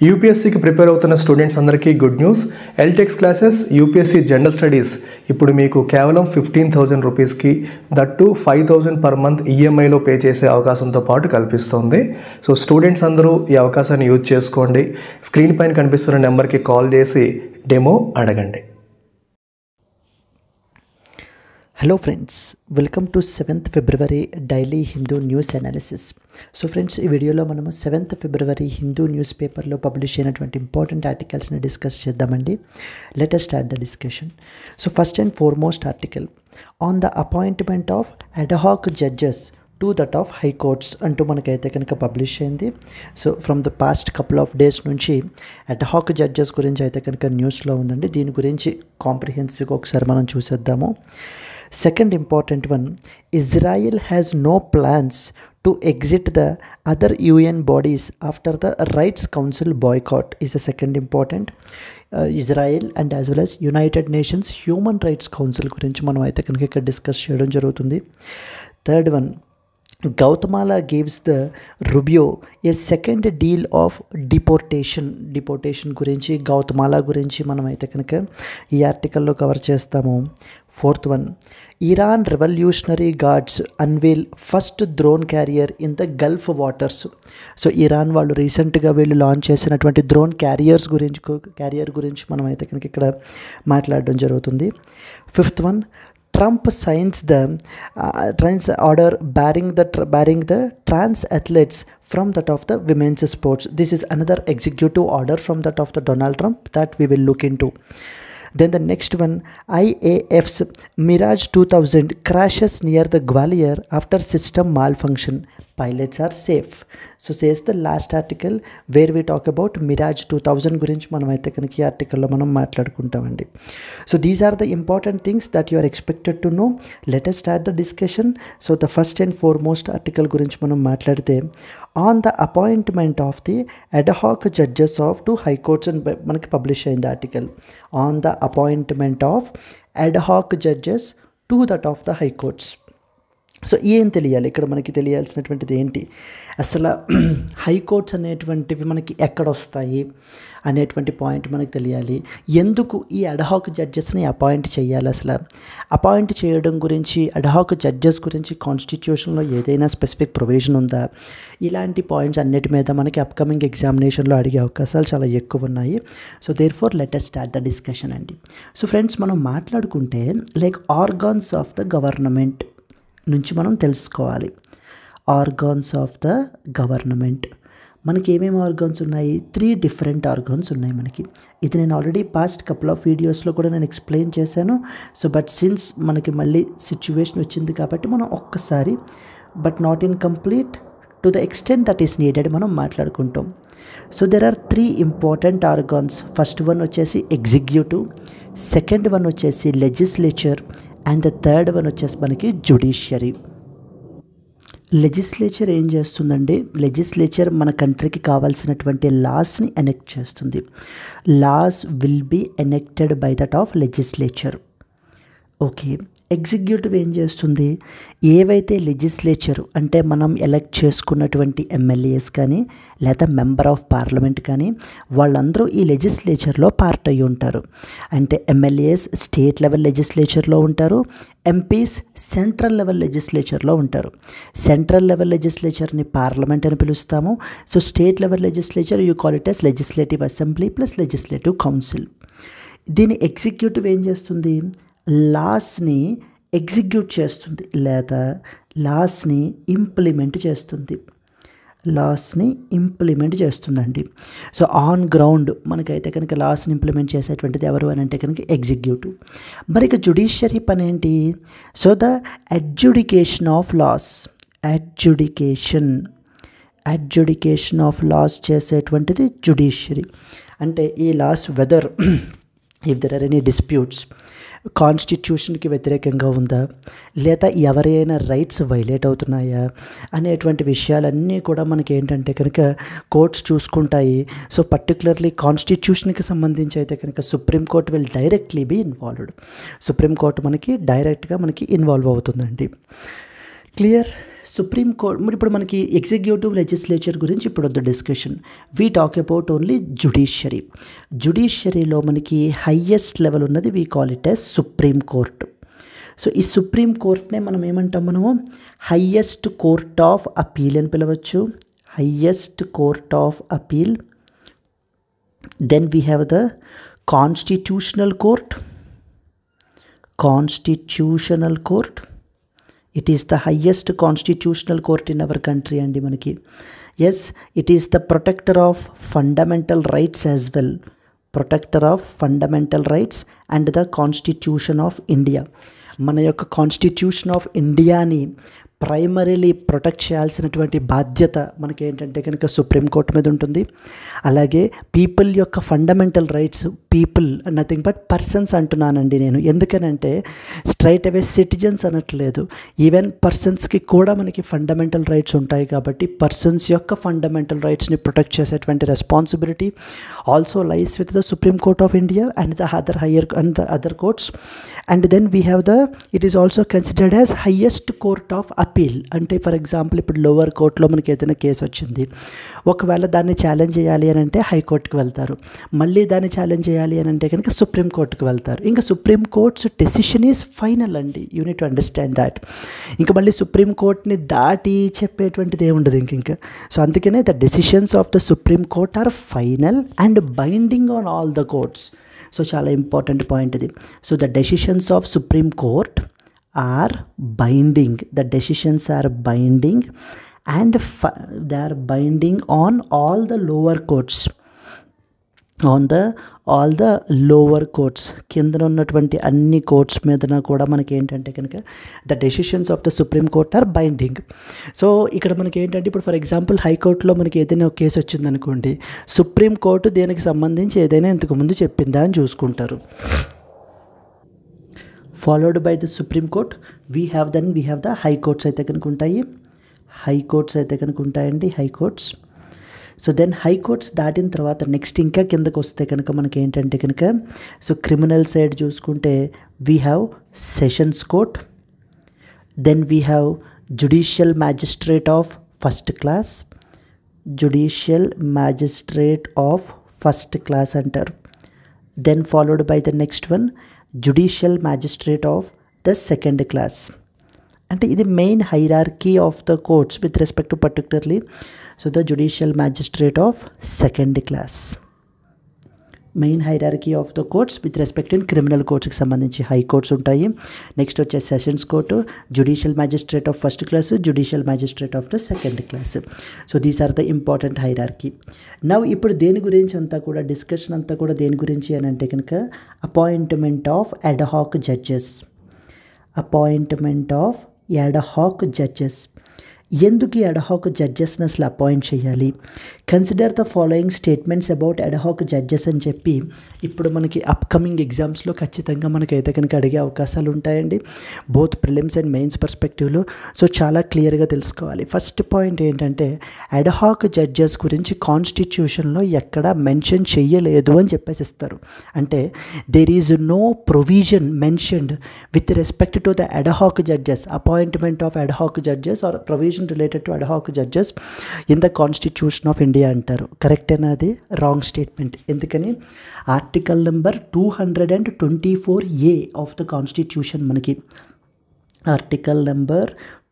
యూపీఎస్సీకి prepare అవుతున్న students అందరికీ good news. ఎల్టెక్స్ classes UPSC general studies ఇప్పుడు మీకు కేవలం 15,000 రూపీస్కి, దట్టు 5,000 పర్ మంత్ ఈఎంఐలో పే చేసే అవకాశంతో పాటు కల్పిస్తుంది. సో స్టూడెంట్స్ అందరూ ఈ అవకాశాన్ని యూజ్ చేసుకోండి. స్క్రీన్ పైన కనిపిస్తున్న నెంబర్కి కాల్ చేసి డెమో అడగండి. Hello friends, welcome to 7th February Daily Hindu News Analysis. So friends, ఈ వీడియోలో మనము 7th February హిందూ న్యూస్ పేపర్లో పబ్లిష్ అయినటువంటి ఇంపార్టెంట్ ఆర్టికల్స్ని డిస్కస్ చేద్దామండి. Let us start the discussion. So first and foremost article on the appointment of ad hoc judges to that of high courts అంటూ మనకైతే కనుక publish అయింది. So from the past couple of days నుంచి ad hoc judges గురించి అయితే కనుక న్యూస్లో ఉందండి. దీని గురించి కాంప్రిహెన్సివ్గా ఒకసారి మనం చూసేద్దాము. Second important one, Israel has no plans to exit the other UN bodies after the Rights Council boycott is the second important. Israel and as well as United Nations Human Rights Council గురించి మనం అయితే కనుక ఇక్కడ discuss చేయడం జరుగుతుంది. Third one, Gautamala gives the Rubio a second deal of deportation గురించి Guatemala గురించి మనం అయితే కనుక ఈ ఆర్టికల్లో కవర్ చేస్తాము. Fourth one, Iran Revolutionary Guards unveil first drone carrier in the Gulf waters. So Iran వాళ్ళు రీసెంట్గా వీళ్ళు లాంచ్ చేసినటువంటి డ్రోన్ క్యారియర్ గురించి మనం అయితే కనుక ఇక్కడ మాట్లాడడం జరుగుతుంది. Fifth one, Trump signs the trans order barring the trans athletes from that of the women's sports. This is another executive order from that of the Donald Trump that we will look into. Then the next one, IAF's Mirage 2000 crashes near the Gwalior after system malfunction. Pilots are safe. So says the last article where we talk about Mirage 2000 గురించి మనం అయితే కనుక ఈ ఆర్టికల్లో మనం మాట్లాడుకుంటామండి. So these are the important things that you are expected to know. Let us start the discussion. So the first and foremost article గురించి మనం మాట్లాడితే on the appointment of the ad hoc judges of to high courts అని మనకి publish అయింది article. On the appointment of ad hoc judges to that of the high courts. So ఏం తెలియాలి ఇక్కడ మనకి తెలియాల్సినటువంటిది ఏంటి, అసలు హైకోర్ట్స్ అనేటువంటివి మనకి ఎక్కడ వస్తాయి అనేటువంటి పాయింట్ మనకు తెలియాలి. ఎందుకు ఈ ad hoc జడ్జెస్ని అపాయింట్ చేయాలి, అసలు అపాయింట్ చేయడం గురించి ad hoc జడ్జెస్ గురించి కాన్స్టిట్యూషన్లో ఏదైనా స్పెసిఫిక్ ప్రొవిజన్ ఉందా, ఇలాంటి పాయింట్స్ అన్నిటి మీద మనకి అప్కమింగ్ ఎగ్జామినేషన్లో అడిగే అవకాశాలు చాలా ఎక్కువ ఉన్నాయి. So therefore let us start the discussion అండి. సో ఫ్రెండ్స్, మనం మాట్లాడుకుంటే like organs of the government నుంచి మనం తెలుసుకోవాలి. ఆర్గాన్స్ ఆఫ్ ద గవర్నమెంట్ మనకి ఏమేమి ఆర్గాన్స్ ఉన్నాయి, 3 డిఫరెంట్ ఆర్గాన్స్ ఉన్నాయి మనకి. ఇది నేను ఆల్రెడీ పాస్ట్ కపుల్ ఆఫ్ వీడియోస్లో కూడా నేను ఎక్స్ప్లెయిన్ చేశాను. సో బట్ సిన్స్ మనకి మళ్ళీ సిచ్యువేషన్ వచ్చింది కాబట్టి మనం ఒక్కసారి but not in complete to the extent that is needed మనం మాట్లాడుకుంటాం. So there are 3 important organs. First one వచ్చేసి ఎగ్జిక్యూటివ్, సెకండ్ వన్ వచ్చేసి legislature and the third one వచ్చేసి మనకి జ్యుడిషియరీ. లెజిస్లేచర్ ఏం చేస్తుందండి, లెజిస్లేచర్ మన కంట్రీకి కావాల్సినటువంటి లాస్ని ఎనెక్ట్ చేస్తుంది. Laws will be enacted by that of legislature. Okay, executive ఏం చేస్తుంది, ఏవైతే లెజిస్లేచర్ అంటే మనం ఎలక్ట్ చేసుకున్నటువంటి ఎమ్మెల్యేస్ కానీ లేదా మెంబర్ ఆఫ్ పార్లమెంట్ కానీ వాళ్ళందరూ ఈ లెజిస్లేచర్లో పార్ట్ అయ్యి ఉంటారు. అంటే ఎమ్మెల్యేస్ స్టేట్ లెవెల్ లెజిస్లేచర్లో ఉంటారు, ఎంపీస్ సెంట్రల్ లెవెల్ లెజిస్లేచర్లో ఉంటారు. సెంట్రల్ లెవెల్ లెజిస్లేచర్ని పార్లమెంట్ అని పిలుస్తాము. So state level legislature you call it as legislative assembly plus legislative council. దీని ఎగ్జిక్యూటివ్ ఏం చేస్తుంది, లాస్ని ఎగ్జిక్యూట్ చేస్తుంది లేదా లాస్ని ఇంప్లిమెంట్ చేస్తుందండి. సో ఆన్ గ్రౌండ్ మనకైతే కనుక లాస్ని ఇంప్లిమెంట్ చేసేటువంటిది ఎవరు అని అంటే కనుక ఎగ్జిక్యూటివ్. మరి ఇక జ్యుడిషియరీ పని ఏంటి, so the adjudication of laws చేసేటువంటిది జ్యుడిషియరీ. అంటే ఈ laws whether if there are any disputes కాన్స్టిట్యూషన్కి వ్యతిరేకంగా ఉందా లేదా ఎవరైనా రైట్స్ వైలేట్ అవుతున్నాయా అనేటువంటి విషయాలన్నీ కూడా మనకి ఏంటంటే కనుక కోర్ట్స్ చూసుకుంటాయి. సో పర్టికులర్లీ కాన్స్టిట్యూషన్కి సంబంధించి అయితే కనుక supreme court will directly be involved. Supreme court మనకి డైరెక్ట్గా ఇన్వాల్వ్ అవుతుందండి. క్లియర్. సుప్రీం కోర్ట్ ఇప్పుడు మనకి ఎగ్జిక్యూటివ్ లెజిస్లేచర్ గురించి ఇప్పుడు వద్దు discussion. We talk about only judiciary. జుడిషియరీలో మనకి హయ్యెస్ట్ లెవెల్ ఉన్నది we call it as supreme court. So ఈ సుప్రీం కోర్ట్నే మనం ఏమంటాం, మనము హయ్యెస్ట్ కోర్ట్ ఆఫ్ అపీల్ అని పిలవచ్చు. Highest court of appeal. Then we have the constitutional court. Constitutional court. It is the highest constitutional court in our country అండి మనకి. Yes, it is the protector of fundamental rights as well. Protector of fundamental rights and the constitution of India. మన యొక్క constitution of ఇండియాని primarily protect చేయాల్సినటువంటి బాధ్యత మనకి ఏంటంటే కనుక సుప్రీంకోర్టు మీద ఉంటుంది. అలాగే పీపుల్ యొక్క fundamental rights, people nothing but persons అంటున్నానండి నేను. ఎందుకనంటే స్ట్రైట్ అవే సిటిజన్స్ అనట్లేదు, ఈవెన్ పర్సన్స్కి కూడా మనకి ఫండమెంటల్ రైట్స్ ఉంటాయి. కాబట్టి పర్సన్స్ యొక్క ఫండమెంటల్ రైట్స్ని ప్రొటెక్ట్ చేసేటువంటి responsibility also lies with the supreme court of India and the other higher and the other courts. And then we have the it is also considered as highest court of appeal. అంటే for example ఇప్పుడు lower కోర్టులో మనకి ఏదైనా case వచ్చింది, ఒకవేళ దాన్ని challenge చేయాలి అని అంటే హైకోర్టుకి వెళ్తారు. మళ్ళీ దాన్ని ఛాలెంజ్ చేయాలి అని అంటే కనుక సుప్రీంకోర్టుకి వెళ్తారు. ఇంకా supreme court's decision is final అండి. You need to understand that. ఇంకా మళ్ళీ సుప్రీంకోర్టుని దాటి చెప్పేటువంటిది ఏముండదు ఇంకా. సో అందుకనే the decisions of the supreme court are final and binding on all the courts. So చాలా ఇంపార్టెంట్ పాయింట్ ఇది. So the decisions of supreme court are binding. The decisions are binding and they are binding on all the lower courts. all the lower courts కింద ఉన్నటువంటి అన్ని courts మీదన కూడా మనకి ఏంటంటే కనుక the decisions of the supreme court are binding. So ఇక్కడ మనకి ఏంటంటే ఇప్పుడు ఫర్ ఎగ్జాంపుల్ హైకోర్టులో మనకి ఏదైనా ఒక కేసు వచ్చిందనుకోండి, సుప్రీం కోర్టు దీనికి సంబంధించి ఏదైనా ఇంతకుముందు చెప్పిందా అని చూసుకుంటారు. Followed by the supreme court we have the high courts అయితే కనుక ఉంటాయి. High courts. So then high courts దాటిన తర్వాత నెక్స్ట్ ఇంకా కిందకు వస్తే కనుక మనకి ఏంటంటే కనుక సో క్రిమినల్ సైడ్ చూసుకుంటే we have sessions court. Then we have judicial magistrate of first class. అంటారు. Then followed by the next one judicial magistrate of the second class. అంటే ఇది main hierarchy of the courts with respect to particularly so the judicial magistrate of second class. Main hierarchy of the courts with respect in criminal కోర్ట్స్కి సంబంధించి high courts ఉంటాయి. Next వచ్చే sessions court, judicial magistrate of first class, judicial magistrate of the second class. So these are the important hierarchy. Now ఇప్పుడు దేని గురించి అంతా కూడా discussion అంతా కూడా దేని గురించి అని అంటే కనుక అపాయింట్మెంట్ ఆఫ్ అడ్హాక్ జడ్జెస్. ఎందుకు ఈ అడ్హాక్ జడ్జెస్ని అసలు అపాయింట్ చేయాలి? Consider the following statements about ad hoc judges అని చెప్పి ఇప్పుడు మనకి అప్కమింగ్ ఎగ్జామ్స్లో ఖచ్చితంగా మనకైతే కనుక అడిగే అవకాశాలు ఉంటాయండి, బోత్ ప్రిలిమ్స్ అండ్ మెయిన్స్ పర్స్పెక్టివ్లో. సో చాలా క్లియర్గా తెలుసుకోవాలి. ఫస్ట్ పాయింట్ ఏంటంటే అడ్హాక్ జడ్జెస్ గురించి కాన్స్టిట్యూషన్లో ఎక్కడా మెన్షన్ చెయ్యలేదు అని చెప్పేసి ఇస్తారు. అంటే there is no provision mentioned with respect to the ad hoc judges, appointment of ad hoc judges or provision related to ad hoc judges in the Constitution of India అంటారు. కరెక్టేనా? అది రాంగ్ స్టేట్మెంట్. ఎందుకని article number 224A of the constitution మనకి article number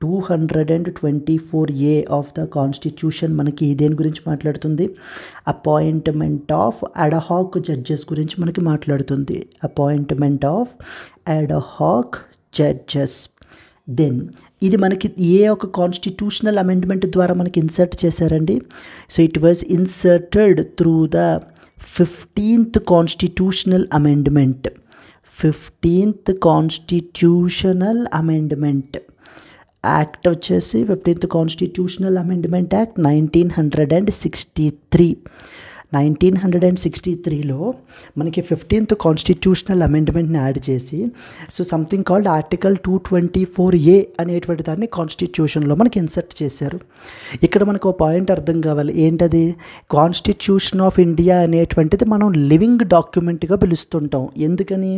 224A of the constitution మనకి దేని గురించి మాట్లాడుతుంది? Appointment of ad hoc judges గురించి మనకి మాట్లాడుతుంది. Appointment of ad hoc judges. Then ఇది మనకి ఏ ఒక కాన్స్టిట్యూషనల్ అమెండ్మెంట్ ద్వారా మనకి ఇన్సర్ట్ చేశారండి? So it was inserted through the 15th constitutional amendment. 15th constitutional amendment act వచ్చేసి 15th కాన్స్టిట్యూషనల్ అమెండ్మెంట్ యాక్ట్ 1963. 1963లో మనకి 15th కాన్స్టిట్యూషనల్ అమెండ్మెంట్ని యాడ్ చేసి so something called article 224A అనేటువంటి దాన్ని కాన్స్టిట్యూషన్లో మనకి ఇన్సర్ట్ చేశారు. ఇక్కడ మనకు పాయింట్ అర్థం కావాలి, ఏంటది? కాన్స్టిట్యూషన్ ఆఫ్ ఇండియా అనేటువంటిది మనం లివింగ్ డాక్యుమెంట్గా పిలుస్తుంటాం. ఎందుకని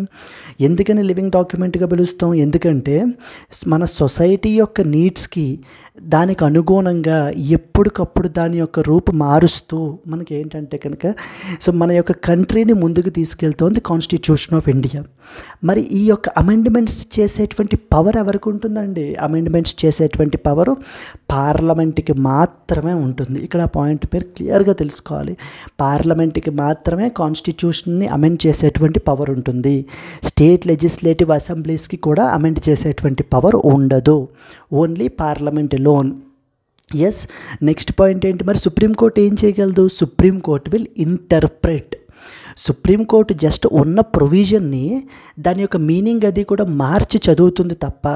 లివింగ్ డాక్యుమెంట్గా పిలుస్తాం? ఎందుకంటే మన సొసైటీ యొక్క నీడ్స్కి దానికి అనుగుణంగా ఎప్పటికప్పుడు దాని యొక్క రూపు మారుస్తూ మనకి ఏంటంటే కనుక సో మన యొక్క కంట్రీని ముందుకు తీసుకెళ్తోంది కాన్స్టిట్యూషన్ ఆఫ్ ఇండియా. మరి ఈ యొక్క అమెండ్మెంట్స్ చేసేటువంటి పవర్ ఎవరికి ఉంటుందండి? అమెండ్మెంట్స్ చేసేటువంటి పవరు పార్లమెంట్కి మాత్రమే ఉంటుంది. ఇక్కడ ఆ పాయింట్ మీరు క్లియర్గా తెలుసుకోవాలి. పార్లమెంట్కి మాత్రమే కాన్స్టిట్యూషన్ని అమెండ్ చేసేటువంటి పవర్ ఉంటుంది. స్టేట్ లెజిస్లేటివ్ అసెంబ్లీస్కి కూడా అమెండ్ చేసేటువంటి పవర్ ఉండదు. Only parliament alone. Yes, next point ఏంటి మరి? సుప్రీంకోర్టు ఏం చేయగలదు? Supreme court will interpret. Supreme court just ఉన్న ప్రొవిజన్ని దాని యొక్క మీనింగ్ అది కూడా మార్చి చదువుతుంది తప్ప,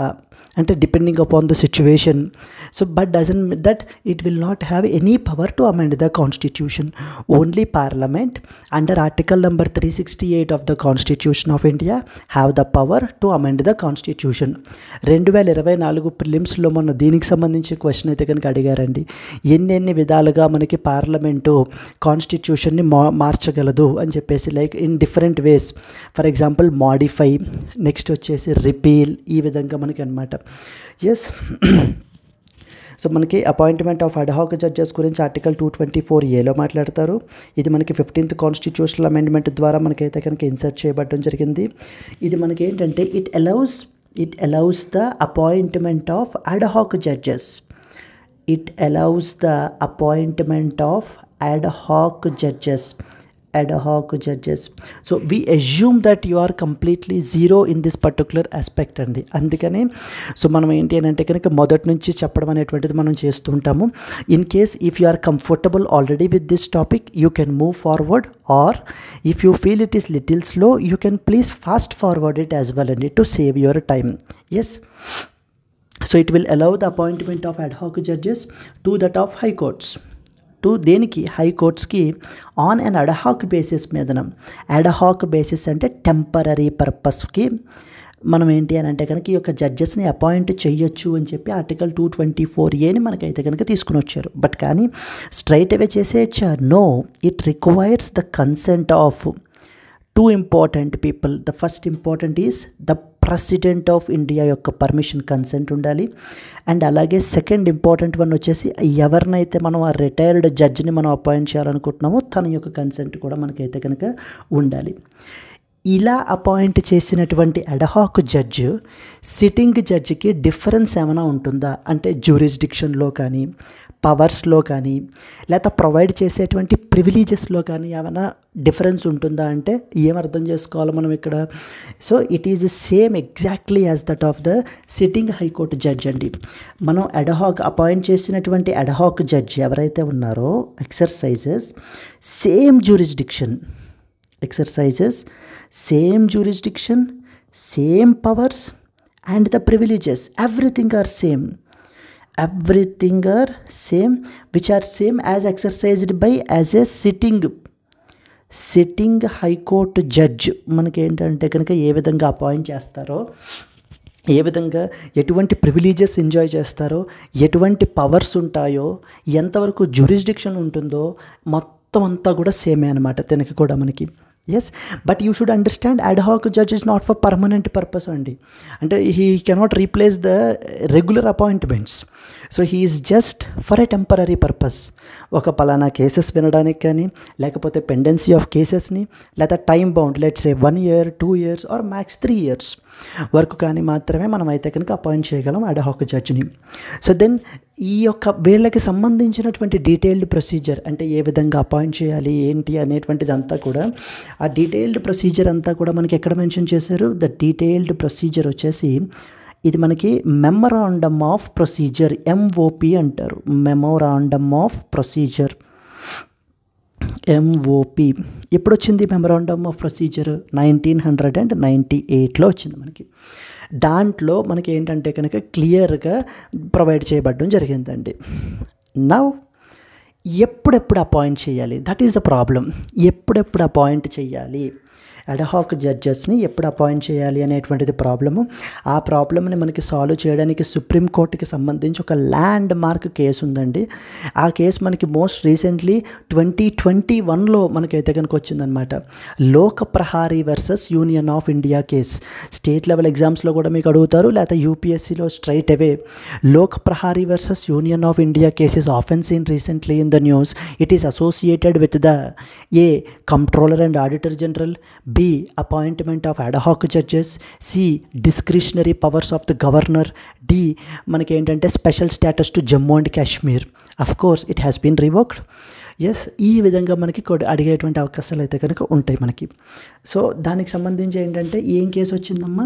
అంటే depending upon the situation. So but doesn't that it will not have any power to amend the constitution. Only parliament under article number 368 of the constitution of India have the power to amend the constitution. 2024 ప్రిలిమ్స్లో మొన్న దీనికి సంబంధించి question అయితే కనుక అడిగారండి, ఎన్ని విధాలుగా మనకి parliament కాన్స్టిట్యూషన్ని మార్చగలదు అని చెప్పేసి, like in different ways. For example modify, next వచ్చేసి రిపీల్, ఈ విధంగా మనకి అనమాట. ఎస్, సో మనకి అపాయింట్మెంట్ ఆఫ్ అడ్హాక్ జడ్జెస్ గురించి ఆర్టికల్ 224Aలో మాట్లాడతారు. ఇది మనకి 15th కాన్స్టిట్యూషనల్ అమెండ్మెంట్ ద్వారా మనకైతే కనుక ఇన్సర్ట్ చేయబడడం జరిగింది. ఇది మనకి ఏంటంటే it allows the appointment of ad hoc judges. It allows the appointment of ad hoc judges. So we assume that you are completely zero in this particular aspect అండి. అందుకని so మనం ఏంటి అని అంటే కనుక మొదటి నుంచి చెప్పడం అనేటువంటిది మనం చేస్తుంటాము. In case if you are comfortable already with this topic you can move forward, or if you feel it is little slow you can please fast forward it as well అండి to save your time. Yes, so it will allow the appointment of ad hoc judges to that of high courts. To దేనికి? High కోర్ట్స్కి on and ad hoc basis మీదన. ad hoc basis అంటే temporary పర్పస్కి మనం ఏంటి అని అంటే కనుక ఈ యొక్క జడ్జెస్ని అపాయింట్ చేయొచ్చు అని చెప్పి ఆర్టికల్ 224Aని మనకైతే కనుక తీసుకుని వచ్చారు. బట్ కానీ స్ట్రైట్ అవే చేసేయచ్చా? No, it requires the consent of two important people. The first important is the president of India యొక్క పర్మిషన్, కన్సెంట్ ఉండాలి. అండ్ అలాగే సెకండ్ ఇంపార్టెంట్ వన్ వచ్చేసి ఎవరినైతే మనం ఆ రిటైర్డ్ జడ్జిని మనం అపాయింట్ చేయాలనుకుంటున్నామో తన యొక్క కన్సెంట్ కూడా మనకైతే కనుక ఉండాలి. ఇలా అపాయింట్ చేసినటువంటి అడ్హాక్ జడ్జ్ సిట్టింగ్ జడ్జికి డిఫరెన్స్ ఏమైనా ఉంటుందా అంటే జ్యూరిస్డిక్షన్లో కానీ, పవర్స్లో కానీ, లేకపోతే ప్రొవైడ్ చేసేటువంటి ప్రివిలేజెస్లో కానీ ఏమైనా డిఫరెన్స్ ఉంటుందా అంటే ఏమర్థం చేసుకోవాలి మనం ఇక్కడ? So it is same exactly as that of the sitting high court judge అండి. మనం అడ్హాక్ అపాయింట్ చేసినటువంటి అడ్హాక్ జడ్జ్ ఎవరైతే ఉన్నారో exercises same jurisdiction, same powers and the privileges, everything are same which are same as exercised by as a sitting high court judge. మనకి ఏంటంటే కనుక ఏ విధంగా appoint చేస్తారో, ఏ విధంగా ఎటువంటి ప్రివిలేజెస్ ఎంజాయ్ చేస్తారో, ఎటువంటి పవర్స్ ఉంటాయో, ఎంతవరకు జ్యూరిస్డిక్షన్ ఉంటుందో మొత్తం అంతా కూడా సేమే అనమాట తనకి కూడా మనకి. Yes, but you should understand ad hoc judge is not for permanent purpose అండి. అంటే he cannot replace the regular appointments. So he is just for a temporary purpose. ఒక పలానా కేసెస్ వినడానికి కానీ, లేకపోతే పెండెన్సీ ఆఫ్ కేసెస్ని, లేదా time bound let's say 1 year 2 years or max 3 years వరకు కానీ మాత్రమే మనం అయితే కనుక అపాయింట్ చేయగలం ad hoc జడ్జిని. సో దెన్ ఈ యొక్క వీళ్ళకి సంబంధించినటువంటి డీటెయిల్డ్ ప్రొసీజర్ అంటే ఏ విధంగా అపాయింట్ చేయాలి ఏంటి అనేటువంటిది అంతా కూడా, ఆ డీటెయిల్డ్ ప్రొసీజర్ అంతా కూడా మనకి ఎక్కడ మెన్షన్ చేశారు? ద డీటెయిల్డ్ ప్రొసీజర్ వచ్చేసి ఇది మనకి మెమొరాండమ్ ఆఫ్ ప్రొసీజర్, MOP అంటారు. Memorandum of procedure, MOP. ఎప్పుడు వచ్చింది మెమొరాండమ్ ఆఫ్ ప్రొసీజర్? 1998లో వచ్చింది మనకి. దాంట్లో మనకి ఏంటంటే కనుక క్లియర్గా ప్రొవైడ్ చేయబడడం జరిగిందండి. నౌ ఎప్పుడెప్పుడు అపాయింట్ చేయాలి, దట్ ఈస్ ద ప్రాబ్లం. ఎప్పుడెప్పుడు అపాయింట్ చేయాలి, అడ్హాక్ జడ్జెస్ని ఎప్పుడు అపాయింట్ చేయాలి అనేటువంటిది ప్రాబ్లము. ఆ ప్రాబ్లమ్ని మనకి సాల్వ్ చేయడానికి సుప్రీంకోర్టుకి సంబంధించి ఒక ల్యాండ్ మార్క్ కేసు ఉందండి. ఆ కేసు మనకి మోస్ట్ రీసెంట్లీ 2021లో మనకైతే కనుక వచ్చిందనమాట. Lok Prahari versus union of India case. State level ఎగ్జామ్స్లో కూడా మీకు అడుగుతారు, లేకపోతే యూపీఎస్సీలో straight away. Lok Prahari versus union of India case is often seen recently in the news. It is associated with the A. Comptroller and Auditor General, B. Appointment of ad hoc judges, C. Discretionary powers of the governor, D. మనకి ఏంటంటే special status to Jammu and Kashmir. Of course it has been revoked. Yes, ఈ విధంగా మనకి అడిగేటువంటి అవకాశాలు అయితే కనుక ఉంటాయి మనకి. సో దానికి సంబంధించి ఏంటంటే ఏం కేసు వచ్చిందమ్మా,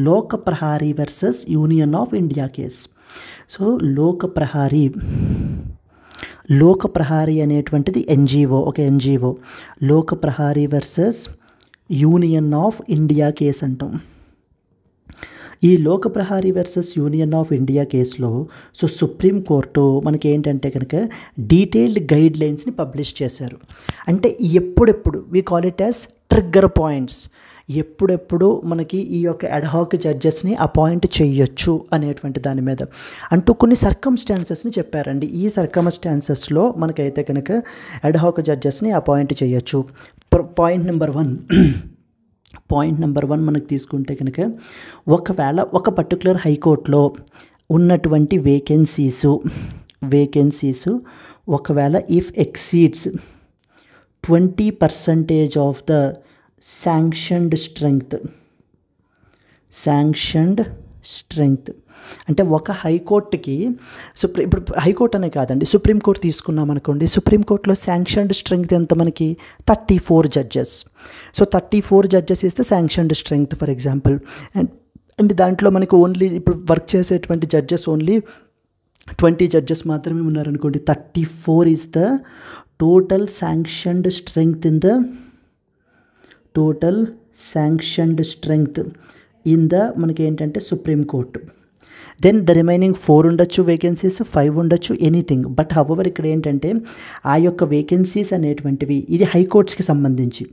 Lok Prahari versus union of India case. So Lok Prahari అనేటువంటిది ఎన్జిఓ, ఒక NGO. Lok Prahari versus union of India case అంటాం. ఈ Lok Prahari versus union of India కేసులో సో సుప్రీంకోర్టు మనకి ఏంటంటే కనుక డీటెయిల్డ్ గైడ్ లైన్స్ని పబ్లిష్ చేశారు. అంటే ఎప్పుడెప్పుడు we call it as trigger points, ఎప్పుడెప్పుడు మనకి ఈ యొక్క అడ్హాక్ జడ్జెస్ని అపాయింట్ చేయొచ్చు అనేటువంటి దాని మీద అంటూ కొన్ని సర్కమ్స్టాన్సెస్ని చెప్పారండి. ఈ సర్కమ్స్టాన్సెస్లో మనకైతే కనుక అడ్హాక్ జడ్జెస్ని అపాయింట్ చేయొచ్చు. పాయింట్ నెంబర్ వన్ మనకు తీసుకుంటే కనుక ఒకవేళ ఒక పర్టికులర్ హైకోర్టులో ఉన్నటువంటి వేకెన్సీసు ఒకవేళ if exceeds 20% of the sanctioned strength అంటే ఒక హైకోర్టుకి ఇప్పుడు హైకోర్టు అనే కాదండి, సుప్రీంకోర్టు తీసుకున్నాం అనుకోండి. సుప్రీంకోర్టులో శాంక్షన్డ్ స్ట్రెంగ్త్ ఎంత మనకి 34 జడ్జెస్. సో 34 జడ్జెస్ ఇస్తే sanctioned strength for example. And దాంట్లో మనకి ఓన్లీ ఇప్పుడు వర్క్ చేసేటువంటి జడ్జెస్ ఓన్లీ 20 జడ్జెస్ మాత్రమే ఉన్నారనుకోండి. 34 is the total sanctioned strength in the మనకి ఏంటంటే సుప్రీంకోర్టు. దెన్ ద రిమైనింగ్ 4 ఉండొచ్చు వేకెన్సీస్, 5 ఉండొచ్చు, ఎనీథింగ్. బట్ హవెవర్ ఇక్కడ ఏంటంటే ఆ యొక్క వేకెన్సీస్ అనేటువంటివి, ఇది హైకోర్ట్స్కి సంబంధించి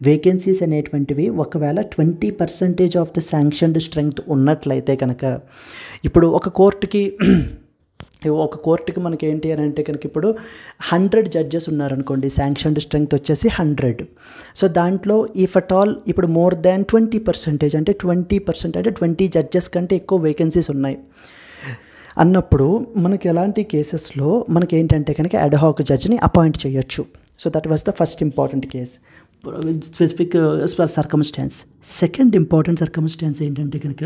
వేకెన్సీస్ అనేటువంటివి ఒకవేళ 20% ఆఫ్ ద శాంక్షన్డ్ స్ట్రెంగ్త్ ఉన్నట్లయితే కనుక, ఇప్పుడు ఒక కోర్టుకి మనకి ఏంటి అని అంటే కనుక ఇప్పుడు 100 జడ్జెస్ ఉన్నారనుకోండి, శాంక్షన్డ్ స్ట్రెంగ్త్ వచ్చేసి 100. సో దాంట్లో ఇఫ్ అట్ ఆల్ ఇప్పుడు మోర్ దాన్ 20% అంటే 20% అంటే 20 జడ్జెస్ కంటే ఎక్కువ వేకెన్సీస్ ఉన్నాయి అన్నప్పుడు మనకి ఎలాంటి కేసెస్లో మనకి ఏంటంటే కనుక అడ్హాక్ జడ్జిని అపాయింట్ చేయొచ్చు. So that was the first important case, specific circumstances. Second important circumstances ఏంటంటే కనుక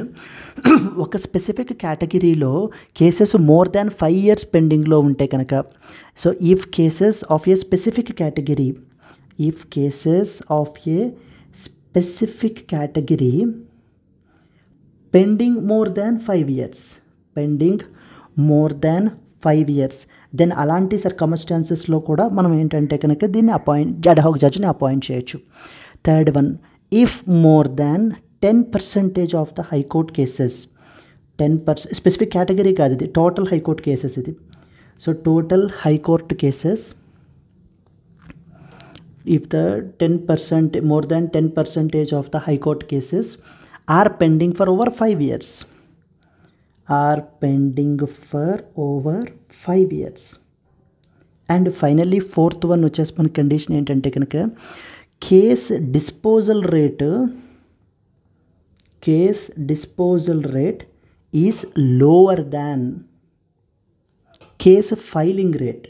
ఒక స్పెసిఫిక్ కేటగిరీలో కేసెస్ మోర్ దాన్ 5 years పెండింగ్లో ఉంటే కనుక, so if cases of a specific category pending more than 5 years, then అలాంటి సర్కమ్స్టాన్సెస్లో కూడా మనం ఏంటంటే కనుక దీన్ని అడ్హాక్ జడ్జిని అపాయింట్ చేయొచ్చు. Third one, if more than 10% of the high court cases, 10% specific category కాదు, ఇది టోటల్ హైకోర్ట్ కేసెస్ ఇది. So total high court cases if the 10% more than 10% of the high court cases are pending for over 5 years. And finally fourth one వచ్చేసి మన condition ఏంటంటే కనుక case disposal rate is lower than case filing rate.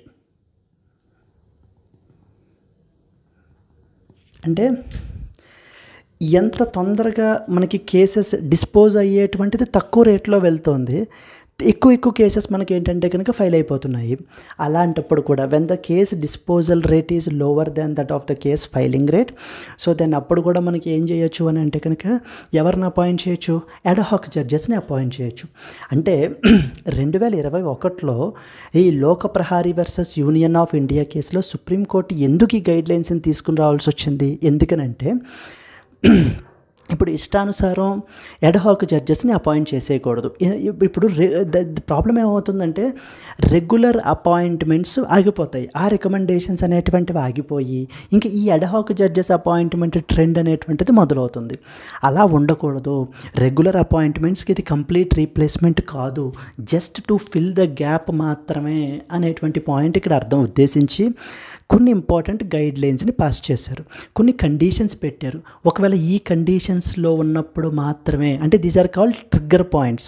అంటే ఎంత తొందరగా మనకి cases dispose అయ్యేటువంటిది తక్కువ రేట్లో వెళ్తుంది, ఎక్కువ కేసెస్ మనకి ఏంటంటే కనుక ఫైల్ అయిపోతున్నాయి. అలాంటప్పుడు కూడా when the case disposal rate is lower than that of the case filing rate, so then అప్పుడు కూడా మనకి ఏం చేయొచ్చు అని అంటే కనుక ఎవరిని అపాయింట్ చేయొచ్చు, అడ్హాక్ జడ్జెస్ని అపాయింట్ చేయొచ్చు. అంటే 2021లో ఈ Lok Prahari versus union of India కేసులో సుప్రీంకోర్టు ఎందుకు ఈ గైడ్ లైన్స్ని తీసుకుని రావాల్సి వచ్చింది, ఎందుకనంటే ఇప్పుడు ఇష్టానుసారం ఎడ్హాక్ జడ్జెస్ని అపాయింట్ చేసేయకూడదు. ఇప్పుడు ప్రాబ్లం ఏమవుతుందంటే రెగ్యులర్ అపాయింట్మెంట్స్ ఆగిపోతాయి, ఆ రికమెండేషన్స్ అనేటువంటివి ఆగిపోయి ఇంకా ఈ ఎడ్హాక్ జడ్జెస్ అపాయింట్మెంట్ ట్రెండ్ అనేటువంటిది మొదలవుతుంది. అలా ఉండకూడదు. రెగ్యులర్ అపాయింట్మెంట్స్కి ఇది కంప్లీట్ రీప్లేస్మెంట్ కాదు, just to fill the gap మాత్రమే అనేటువంటి పాయింట్ ఇక్కడ అర్థం ఉద్దేశించి కొన్ని ఇంపార్టెంట్ గైడ్ లైన్స్ని పాస్ చేశారు, కొన్ని కండిషన్స్ పెట్టారు. ఒకవేళ ఈ కండిషన్స్లో ఉన్నప్పుడు మాత్రమే, అంటే these are called trigger points,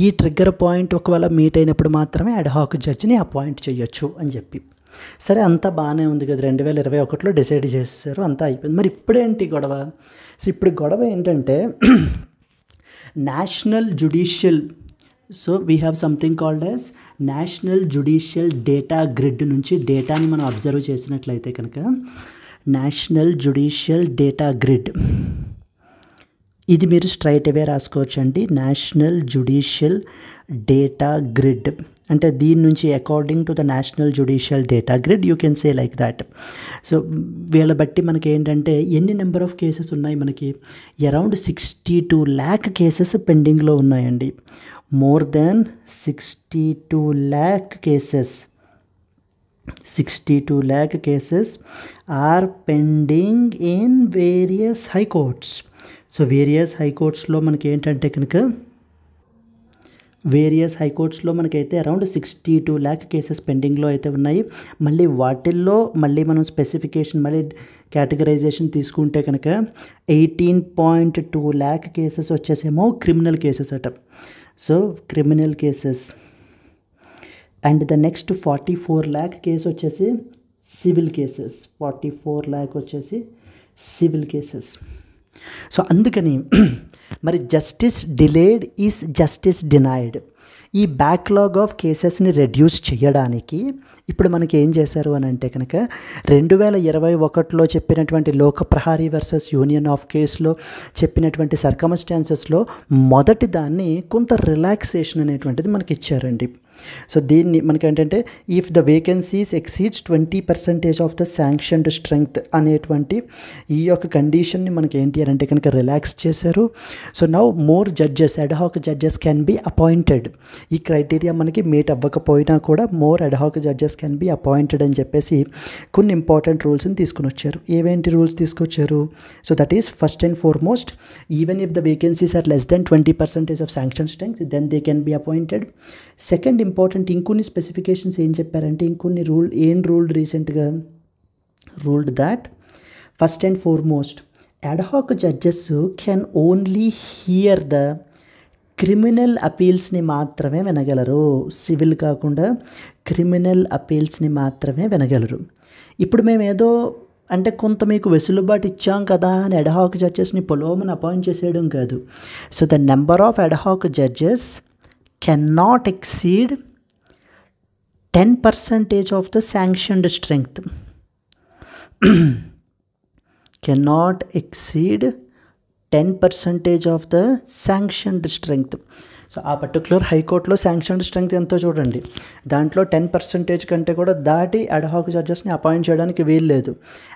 ఈ ట్రిగ్గర్ పాయింట్ ఒకవేళ మీట్ అయినప్పుడు మాత్రమే అడ్హాక్ జడ్జిని అపాయింట్ చేయొచ్చు అని చెప్పి. సరే అంతా బాగానే ఉంది కదా, 2021లో డిసైడ్ చేశారు, అంతా అయిపోయింది. మరి ఇప్పుడేంటి గొడవ? సో ఇప్పుడు గొడవ ఏంటంటే national judicial, so we have something called as national judicial data grid నుంచి డేటాని మనం అబ్జర్వ్ చేసినట్లయితే కనుక నేషనల్ జ్యుడిషియల్ డేటా గ్రిడ్, ఇది మీరు స్ట్రైట్ అవే రాసుకోవచ్చండి. నేషనల్ జ్యుడిషియల్ డేటా గ్రిడ్ అంటే దీని నుంచి according to the national judicial data grid you can say like that. So వీళ్ళ బట్టి మనకి ఏంటంటే ఎన్ని నెంబర్ ఆఫ్ కేసెస్ ఉన్నాయి, మనకి అరౌండ్ 62 lakh కేసెస్ పెండింగ్లో ఉన్నాయండి. more than 62 lakh cases, 62 lakh cases are pending in various high courts. సో వేరియస్ హై కోర్ట్స్లో మనకి ఏంటంటే కనుక వేరియస్ హై కోర్ట్స్లో మనకైతే అరౌండ్ 62 lakh కేసెస్ పెండింగ్లో అయితే ఉన్నాయి. మళ్ళీ వాటిల్లో మళ్ళీ మనం స్పెసిఫికేషన్ మళ్ళీ కేటగరైజేషన్ తీసుకుంటే కనుక 18.2 lakh కేసెస్ వచ్చేసేమో క్రిమినల్ కేసెస్ అట. So criminal cases and the next 44 lakh case వచ్చేసి సివిల్ కేసెస్, 44 lakh వచ్చేసి సివిల్ కేసెస్. సో అందుకని మరి justice delayed is justice denied. ఈ బ్యాక్లాగ్ ఆఫ్ కేసెస్ని రెడ్యూస్ చేయడానికి ఇప్పుడు మనకి ఏం చేశారు అని అంటే కనుక 2021లో చెప్పినటువంటి లోక ప్రహారీ వర్సెస్ యూనియన్ ఆఫ్ కేసులో చెప్పినటువంటి సర్కమ్స్టాన్సెస్లో మొదటి దాన్ని కొంత రిలాక్సేషన్ అనేటువంటిది మనకి ఇచ్చారండి. సో దీన్ని మనకి ఏంటంటే if the vacancies exceeds 20% of the sanctioned strength అనేటువంటి ఈ యొక్క కండిషన్ని మనకి ఏంటి అని అంటే కనుక రిలాక్స్ చేశారు. So now more judges, ad hoc judges can be appointed. ఈ క్రైటీరియా మనకి మీట్ అవ్వకపోయినా కూడా more ad hoc judges can be appointed అని చెప్పేసి కొన్ని ఇంపార్టెంట్ రూల్స్ని తీసుకుని వచ్చారు. ఏవేంటి రూల్స్ తీసుకొచ్చారు? So that is first and foremost, even if the vacancies are less than 20% of sanction strength then they can be appointed. Second important, ఇంకొన్ని specifications ఏం చెప్పారంటే ఇంకొన్ని రూల్డ్ రీసెంట్గా ruled that first and foremost ad hoc judges can only hear the criminal అపీల్స్ని మాత్రమే వినగలరు. Civil కాకుండా criminal అపీల్స్ని మాత్రమే వినగలరు. ఇప్పుడు మేము ఏదో అంటే కొంత మీకు వెసులుబాటు ఇచ్చాం కదా అని అడ్హాక్ జడ్జెస్ని పొలోమని అపాయింట్ చేసేయడం కాదు. So the number of ad hoc judges cannot exceed 10% of the sanctioned strength. Cannot exceed 10% of the sanctioned strength. So ఆ పర్టికులర్ హైకోర్టులో శాంక్షన్డ్ స్ట్రెంగ్త్ ఎంతో చూడండి, దాంట్లో 10% కంటే కూడా దాటి అడ్హాక్ జడ్జెస్ని అపాయింట్ చేయడానికి వీలు లేదు.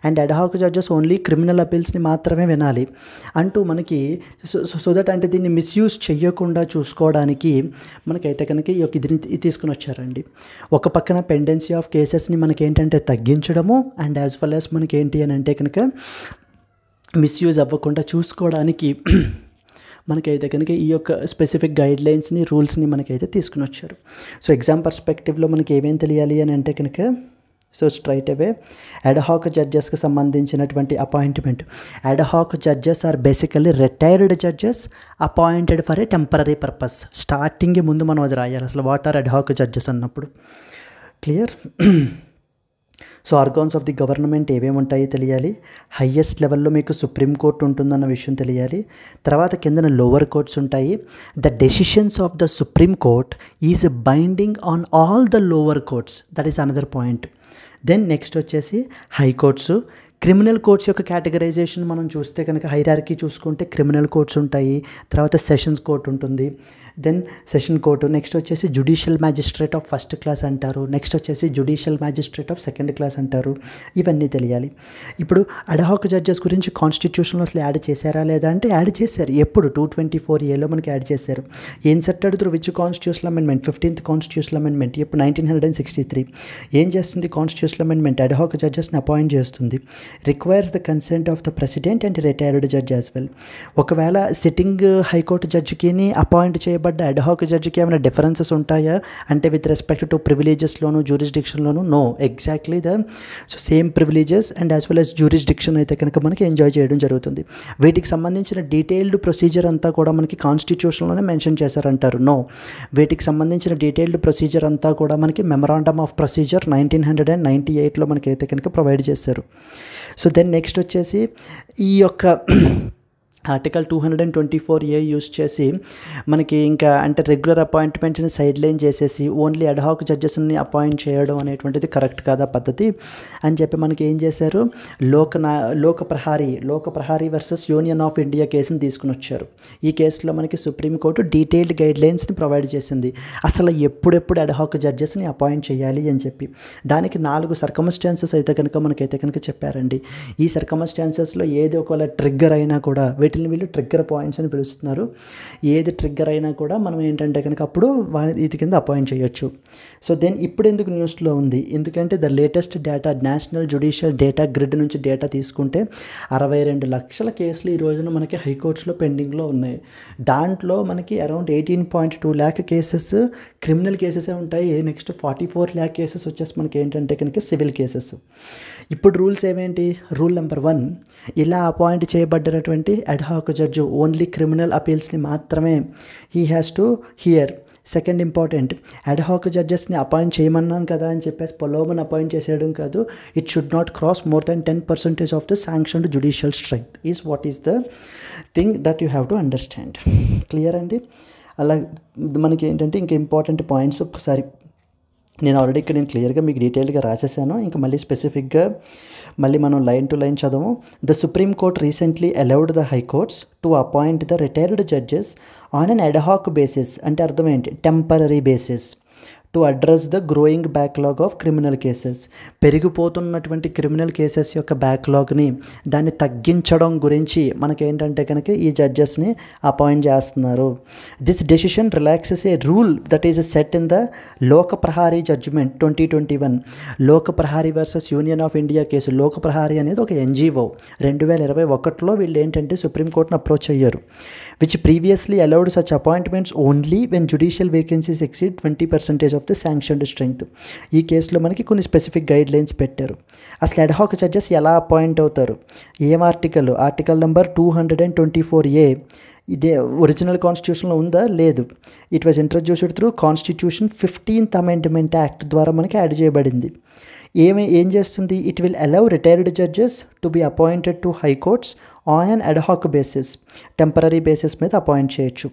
And ad hoc judges only criminal అపీల్స్ని మాత్రమే వినాలి అంటూ మనకి సో దట్ అంటే దీన్ని మిస్యూజ్ చేయకుండా చూసుకోవడానికి మనకైతే కనుక ఈ యొక్క ఇది తీసుకుని వచ్చారండి. ఒక పక్కన పెండెన్సీ ఆఫ్ కేసెస్ని మనకేంటంటే తగ్గించడము అండ్ యాజ్ వెల్ యాజ్ మనకి ఏంటి అని అంటే కనుక మిస్యూజ్ అవ్వకుండా చూసుకోవడానికి మనకైతే కనుక ఈ యొక్క స్పెసిఫిక్ గైడ్లైన్స్ని రూల్స్ని మనకైతే తీసుకుని వచ్చారు. సో ఎగ్జామ్ పర్స్పెక్టివ్లో మనకి ఏమేం తెలియాలి అని అంటే కనుక సో స్ట్రైట్ అవే అడ్హాక్ జడ్జెస్కి సంబంధించినటువంటి appointment. Ad hoc judges are basically retired judges appointed for a temporary purpose. Starting ముందు మనం అది రాయాలి అసలు వాట్ ఆర్ అడ్హాక్ జడ్జెస్ అన్నప్పుడు. Clear? So organs of the government ఏమేమి ఉంటాయో తెలియాలి. హయ్యెస్ట్ లెవెల్లో మీకు సుప్రీంకోర్టు ఉంటుందన్న విషయం తెలియాలి. తర్వాత కిందన లోవర్ కోర్ట్స్ ఉంటాయి. The decisions of the supreme court is binding on all the lower courts, that is another point. Then next వచ్చేసి హైకోర్ట్స్. క్రిమినల్ కోర్ట్స్ యొక్క కేటగరైజేషన్ మనం చూస్తే కనుక హైరార్కీ చూసుకుంటే క్రిమినల్ కోర్ట్స్ ఉంటాయి, తర్వాత సెషన్స్ కోర్ట్ ఉంటుంది, దెన్ సెషన్ కోర్టు, నెక్స్ట్ వచ్చేసి judicial magistrate of first class అంటారు, నెక్స్ట్ వచ్చేసి judicial magistrate of second class అంటారు. ఇవన్నీ తెలియాలి. ఇప్పుడు అడ్హాక్ జడ్జెస్ గురించి కాన్స్టిట్యూషన్లో అసలు యాడ్ చేశారా లేదా అంటే యాడ్ చేశారు. ఎప్పుడు 224A మనకి యాడ్ చేశారు. Inserted through which constitutional amendment, 15th constitutional amendment. ఇప్పుడు 1963 ఏం చేస్తుంది కాన్స్టిట్యూషనల్ అమెండ్మెంట్? అడ్హాక్ జడ్జెస్ని అపాయింట్ చేస్తుంది. Requires the consent of the president and retired judge as well. ఒకవేళ సిట్టింగ్ హైకోర్టు జడ్జికి అపాయింట్ చేయబడ్డ అడ్హాక్ జడ్జికి ఏమైనా డిఫరెన్సెస్ ఉంటాయా అంటే విత్ రెస్పెక్ట్ టు ప్రివిలేజెస్లోను జ్యూరిస్డిక్షన్లోను? No, exactly the same privileges and as well as jurisdiction అయితే కనుక మనకి ఎంజాయ్ చేయడం జరుగుతుంది. వీటికి సంబంధించిన డీటెయిల్డ్ ప్రొసీజర్ అంతా కూడా మనకి కాన్స్టిట్యూషన్లోనే మెన్షన్ చేశారంటారు. నో, వీటికి సంబంధించిన డీటెయిల్డ్ ప్రొసీజర్ అంతా కూడా మనకి మెమరాండమ్ ఆఫ్ ప్రొసీజర్ 1998లో మనకైతే కనుక ప్రొవైడ్ చేశారు. సో దెన్ నెక్స్ట్ వచ్చేసి ఈ యొక్క ఆర్టికల్ 224A యూజ్ చేసి మనకి ఇంకా అంటే రెగ్యులర్ అపాయింట్మెంట్స్ని సైడ్ లైన్ చేసేసి ఓన్లీ అడ్హాక్ జడ్జెస్ని అపాయింట్ చేయడం అనేటువంటిది కరెక్ట్ కాదా పద్ధతి అని చెప్పి మనకి ఏం చేశారు, లోక Prahari versus union of India కేసుని తీసుకుని వచ్చారు. ఈ కేసులో మనకి సుప్రీంకోర్టు డీటెయిల్డ్ గైడ్ లైన్స్ని ప్రొవైడ్ చేసింది అసలు ఎప్పుడెప్పుడు అడ్హాక్ జడ్జెస్ని అపాయింట్ చేయాలి అని చెప్పి. దానికి 4 సర్కమ్స్టాన్సెస్ అయితే కనుక మనకైతే కనుక చెప్పారండి. ఈ సర్కమ్స్టాన్సెస్లో ఏది ఒకవేళ ట్రిగ్గర్ అయినా కూడా వీటిని వీళ్ళు ట్రిగ్గర్ పాయింట్స్ అని పిలుస్తున్నారు. ఏది ట్రిగ్గర్ అయినా కూడా మనం ఏంటంటే కనుక అప్పుడు ఇది కింద అపాయింట్ చేయొచ్చు. సో దెన్ ఇప్పుడు ఎందుకు న్యూస్లో ఉంది, ఎందుకంటే the latest data national judicial data grid నుంచి డేటా తీసుకుంటే 62 లక్షల కేసులు ఈ రోజున మనకి హైకోర్ట్స్లో పెండింగ్లో ఉన్నాయి. దాంట్లో మనకి అరౌండ్ 18.2 lakh కేసెస్ క్రిమినల్ కేసెసే ఉంటాయి. నెక్స్ట్ 44 lakh కేసెస్ వచ్చేసి మనకి ఏంటంటే కనుక సివిల్ కేసెస్. ఇప్పుడు రూల్స్ ఏమేంటి? రూల్ నెంబర్ 1, ఇలా అపాయింట్ చేయబడ్డటువంటి అడ్హాక్ జడ్జు ఓన్లీ క్రిమినల్ అపీల్స్ని మాత్రమే he has to hear. Second important, ad hoc జడ్జెస్ని అపాయింట్ చేయమన్నాం కదా అని చెప్పేసి పొలోమని అపాయింట్ చేసేయడం కాదు. It should not cross more than 10% of the sanctioned judicial strength is what is the thing that you have to understand. Clear అండి? అలా మనకి ఏంటంటే ఇంకా ఇంపార్టెంట్ పాయింట్స్ ఒకసారి నేను ఆల్రెడీ ఇక్కడ క్లియర్గా మీకు డీటెయిల్గా రాసేసాను. ఇంకా మళ్ళీ స్పెసిఫిక్గా మళ్ళీ మనం లైన్ టు లైన్ చదవం. The supreme Court recently allowed the high courts to appoint the retired judges on an ad hoc basis. అంటే అర్థం ఏంటి? Temporary basis to address the growing backlog of criminal cases. పెరిగిపోతున్నటువంటి క్రిమినల్ కేసెస్ యొక్క బ్యాక్లాగ్ని దాన్ని తగ్గించడం గురించి మనకేంటంటే కనుక ఈ జడ్జెస్ని అపాయింట్ చేస్తున్నారు. This decision relaxes a rule that is set in the Lok Prahari judgment 2021. Lok Prahari versus union of India case. లోక ప్రహారీ అనేది ఒక NGO. 2021లో వీళ్ళు ఏంటంటే సుప్రీంకోర్టును అప్రోచ్ అయ్యారు. Which previously allowed such appointments only when judicial vacancies exceed 20% of the sanctioned strength. ఈ కేసులో మనకి కొన్ని స్పెసిఫిక్ గైడ్ లైన్స్ పెట్టారు. అసలు అడ్హాక్ జడ్జెస్ ఎలా అపాయింట్ అవుతారు? ఏం ఆర్టికల్ నెంబర్ 224A ఇదే ఒరిజినల్ కాన్స్టిట్యూషన్లో ఉందా? లేదు. It was introduced through constitution 15th amendment act ద్వారా మనకి యాడ్ చేయబడింది. ఏం చేస్తుంది? It will allow retired judges to be appointed to high courts on an ad hoc basis. Temporary basis మీద అపాయింట్ చేయొచ్చు.